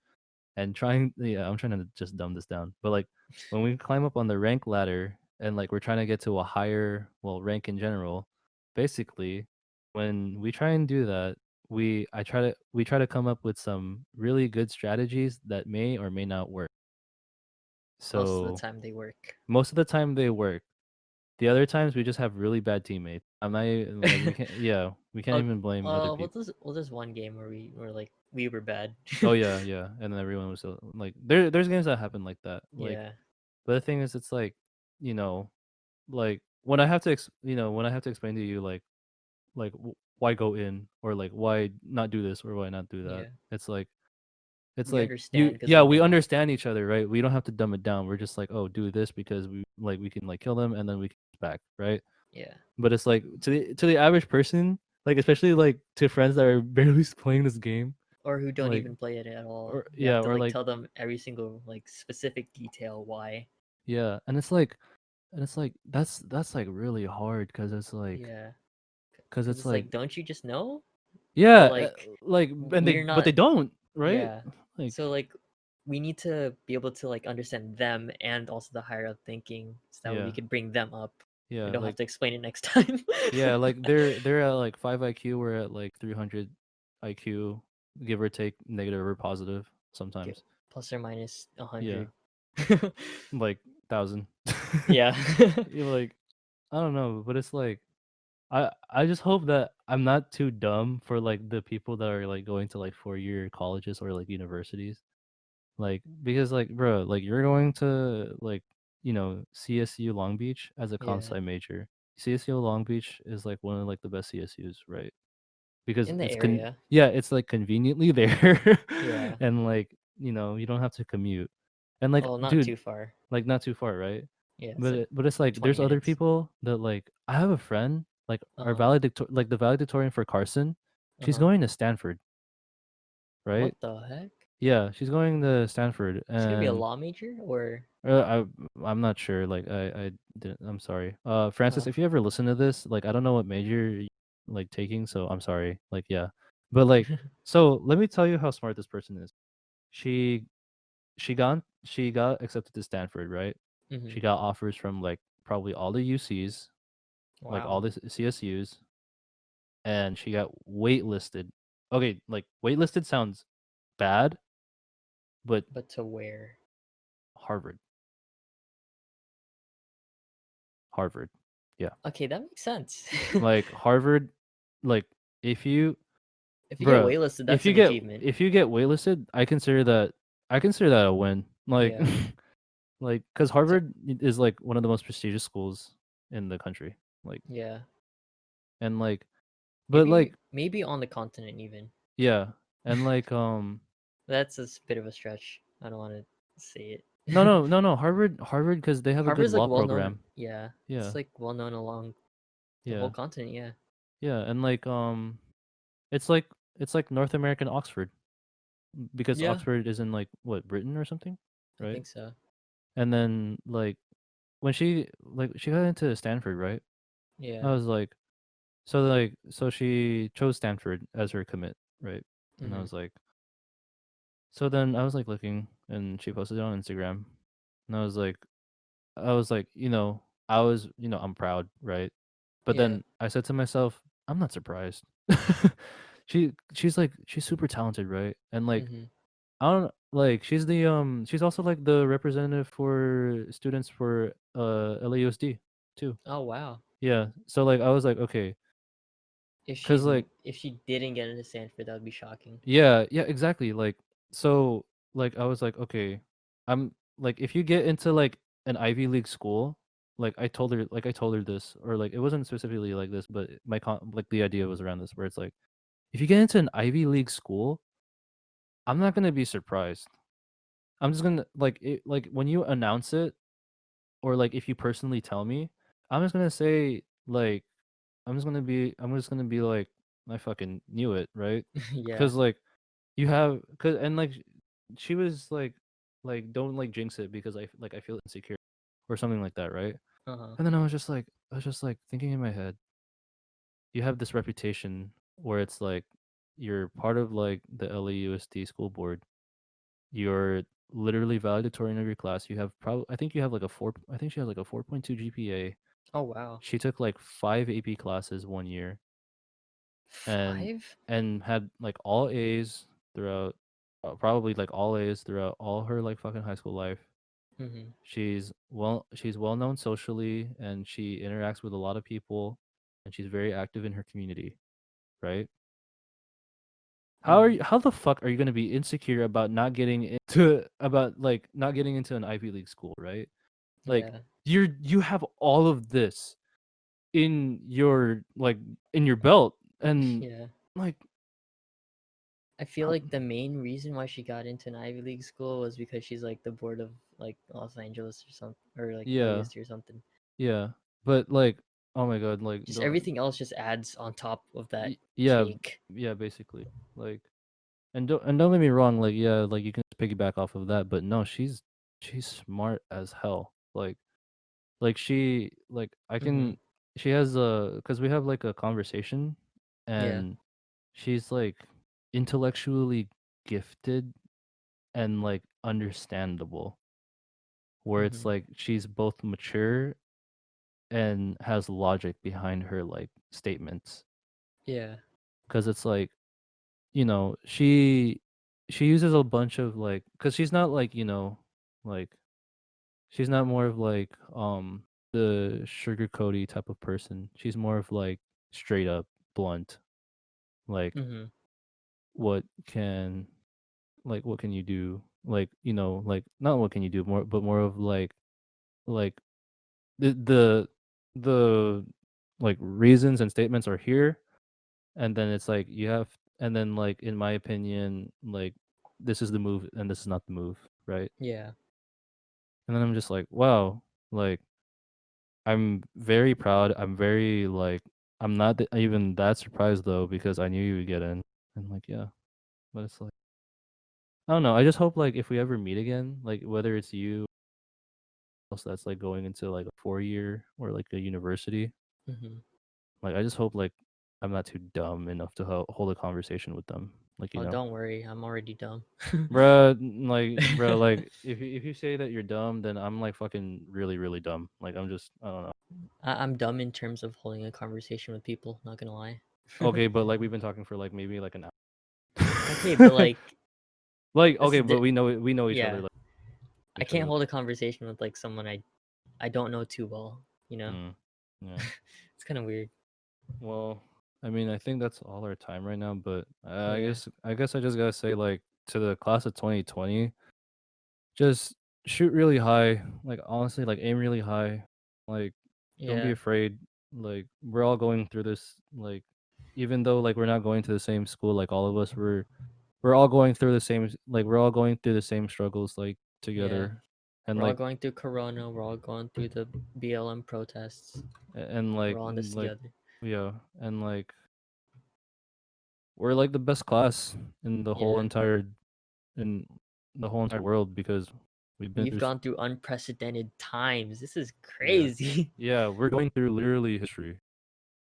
and trying yeah, I'm trying to just dumb this down. But like when we climb up on the rank ladder and like we're trying to get to a higher, well, rank in general, basically when we try and do that, we try to come up with some really good strategies that may or may not work. Most of the So time they work. most of the time they work. The other times we just have really bad teammates. Like we can't Oh, even blame other people. well, there's one game where we were like we were bad. Oh yeah, yeah, and then everyone was so, like there's games that happen like that. Like Yeah. but the thing is it's like, you know, like when I have to when I have to explain to you why go in or like why not do this or why not do that. Yeah. It's We like understand because yeah, we we know. understand each other, right? We don't have to dumb it down. We're just like, oh, do this because we can like kill them and then we can back, right? Yeah. But it's like to the average person, like especially like to friends that are barely playing this game, Or who don't like even play it at all. or You have yeah, to or like like tell them every single like specific detail why. yeah, and it's like that's like really hard Yeah. because Because it's it's like like, don't you just know? But yeah, like, like and we're but not. they don't, right? Yeah. Like So like, we need to be able to like understand them and also the higher up thinking, so that way we yeah, could bring them up. We yeah, don't have like to explain it next time. yeah, like they're at like 5 IQ, we're at like 300 IQ, give or take negative or positive Get sometimes. plus or minus a Yeah, 100. like 1,000. Yeah. You're like I don't know, but it's like I just hope that I'm not too dumb for like the people that are like going to like 4-year colleges or like universities. Like because like bro, like you're going to like CSU Long Beach as a Yeah. consci major. CSU Long Beach is like one of like the best CSUs, right? Because In the area. yeah, it's like conveniently there Yeah. and like, you don't have to commute. And like Well, not dude, too far. like not too far, right? Yeah, it's But like it's like 20 there's other minutes. people that like I have a friend like our Uh-huh. valedictorian like the valedictorian for Carson. She's Uh-huh. going to Stanford, right? What the heck? Yeah, she's going to Stanford She's gonna be a and law major or I'm not sure. Like I didn't. I'm sorry. Francis, oh. if you ever listen to this, like I don't know what major like taking, so I'm sorry. Like yeah, but like so let me tell you how smart this person is. She she got accepted to Stanford, right? Hmm. She got offers from like probably all the UCs, like all Wow. the CSUs, and she got waitlisted. Okay, like waitlisted sounds bad, but But to where? Harvard, Harvard, yeah. Okay, that makes sense. Like Harvard, like if you, If you get bruh, waitlisted, that's an achievement. if you get waitlisted, I consider that a win. Like Yeah. like because So Harvard is like one of the most prestigious schools in the country. Like yeah. and like, but Maybe like maybe on the continent even. yeah, and like That's a bit of a stretch. I don't want to say it. no Harvard because they have a good Harvard's like law well known. program. Yeah, Yeah it's like well known along the whole yeah continent. Yeah, yeah, and like it's like it's like North American Oxford because yeah, Oxford is in like what Britain or something, I right? think so. And then when she got into Stanford, right? I Yeah. was like, so she chose Stanford as her commit, right? And I Hmm. was like, so then I was like looking, and she posted it on Instagram, and I was like, I'm proud, right? But Yeah. then I said to myself, I'm not surprised. She's super talented, right? And like Hmm. I don't like she's also like the representative for students for LAUSD too. Oh wow. Yeah. So like I was like, okay, cuz like If she didn't get into Stanford, that would be shocking. yeah, yeah, exactly. Like so like I was like, okay, I'm like if you get into like an Ivy League school, I told her this or like it wasn't specifically like this, but like the idea was around this where it's like if you get into an Ivy League school, I'm not going to be surprised. I'm just going to like when you announce it or like if you personally tell me, I'm just gonna say like I'm just gonna be like I fucking knew it, right? Yeah. Because like you have cause and like she was like don't like jinx it because I feel insecure or something like that, right? Uh-huh. And then I was just like thinking in my head, you have this reputation where it's like you're part of like the LAUSD school board. You're literally valedictorian of your class. You have probably I think you have like a four. I think she has like a 4.2 GPA. Oh wow. She took like five AP classes one year and 5? had like all A's throughout, probably like all A's throughout all her like fucking high school life. Mhm. She's well known socially and she interacts with a lot of people and she's very active in her community, right? Mhm. How the fuck are you gonna be insecure about not getting into about like not getting into an Ivy League school, right? Like Yeah. you have all of this in your like in your belt and Yeah. like I feel how, like the main reason why she got into an Ivy League school was because she's like the board of like Los Angeles or something, or like yeah, LAUSD or something. yeah. But like oh my god, like Just the everything else just adds on top of that yeah, cake. yeah, basically. Like and don't get me wrong, like yeah, like you can piggyback off of that, but no, she's smart as hell. Like she like I Mhm. can she has a cuz we have like a conversation Yeah. and she's like intellectually gifted and like understandable where it's Mhm. like she's both mature and has logic behind her like statements Yeah. cuz it's like you know she uses a bunch of like cuz she's not like you know like she's not more of like the sugar coaty type of person. She's more of like straight up blunt. Like Mhm. what can what can you do? Like, you know, like not what can you do more but more of like the the like reasons and statements are here and then it's like you have and then like in my opinion like this is the move and this is not the move, right? Yeah. And then I'm just like, wow, like I'm very proud. I'm very like I'm not even that surprised though because I knew you would get in. And like yeah, but it's like I don't know. I just hope like if we ever meet again, like whether it's you else that's like going into like a 4 year or like a university, Mhm. like I just hope like I'm not too dumb enough to hold a conversation with them. Like you Oh, know, don't worry. I'm already dumb. bruh, like if you say that you're dumb, then I'm like fucking really dumb. Like I'm just I don't know. I'm dumb in terms of holding a conversation with people, not gonna lie. Okay, but like we've been talking for like maybe like an Okay, but hour. like Like, this okay, is but the we know each other, yeah. like, I each can't other. hold a conversation with like someone I don't know too well, you know? Mm, yeah. It's kind of weird. Well, I mean, I think that's all our time right now, but Yeah. I guess I just gotta say, like, to the class of 2020, just shoot really high. Like, honestly, like, aim really high. Like, don't be Yeah. afraid. Like, we're all going through this. Like, even though like we're not going to the same school, like all of us, we're all going through the same. Like, we're all going through the same struggles, like Yeah. together. And We're all like going through corona, we're all going through the BLM protests. and We're all in this like together. yeah and like we're like the best class in Yeah. in the whole entire world because we've been We've through gone through unprecedented times. This is yeah crazy. yeah we're going through literally history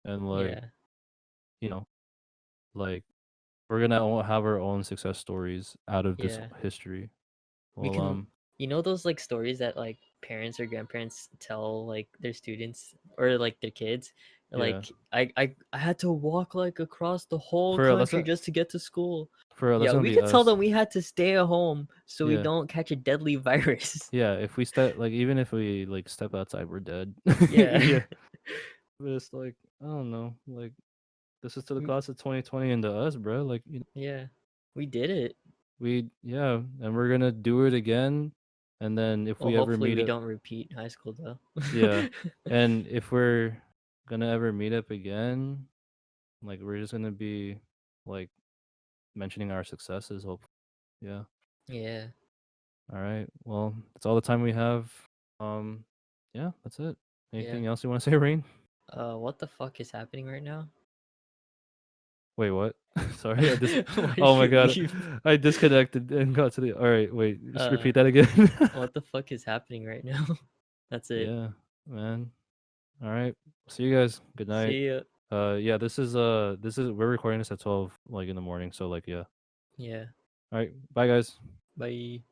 and like Yeah. you know like we're gonna have our own success stories out of this Yeah. history We well can those like stories that like parents or grandparents tell like their students or like their kids yeah like I had to walk like across the whole for real that's country not just to get to school. for real that's Yeah, gonna we be could tell us them we had to stay at home so we yeah don't catch a deadly virus. yeah if we step like even if we like step outside we're dead Yeah. yeah but it's like I don't know like this is to the class of 2020 and to us, bro. Like, you know, Yeah. We did it. yeah, and we're gonna do it again. And then if Well, we ever hopefully meet we up, don't repeat high school though. yeah, and if we're gonna ever meet up again, like we're just gonna be like mentioning our successes. Hope, yeah. Yeah. All right. Well, that's all the time we have. Um, yeah, that's it. Yeah. Anything else you want to say, Rain? What the fuck is happening right now? Wait, what? Sorry, I just. Why Oh did my you god, leave? I disconnected and got to the. All right, wait, just Uh, repeat that again. what the fuck is happening right now? That's it. Yeah, man. All right, see you guys. Good night. See ya. Yeah, this is we're recording this at 12 like in the morning, so like yeah. Yeah. All right, bye guys. Bye.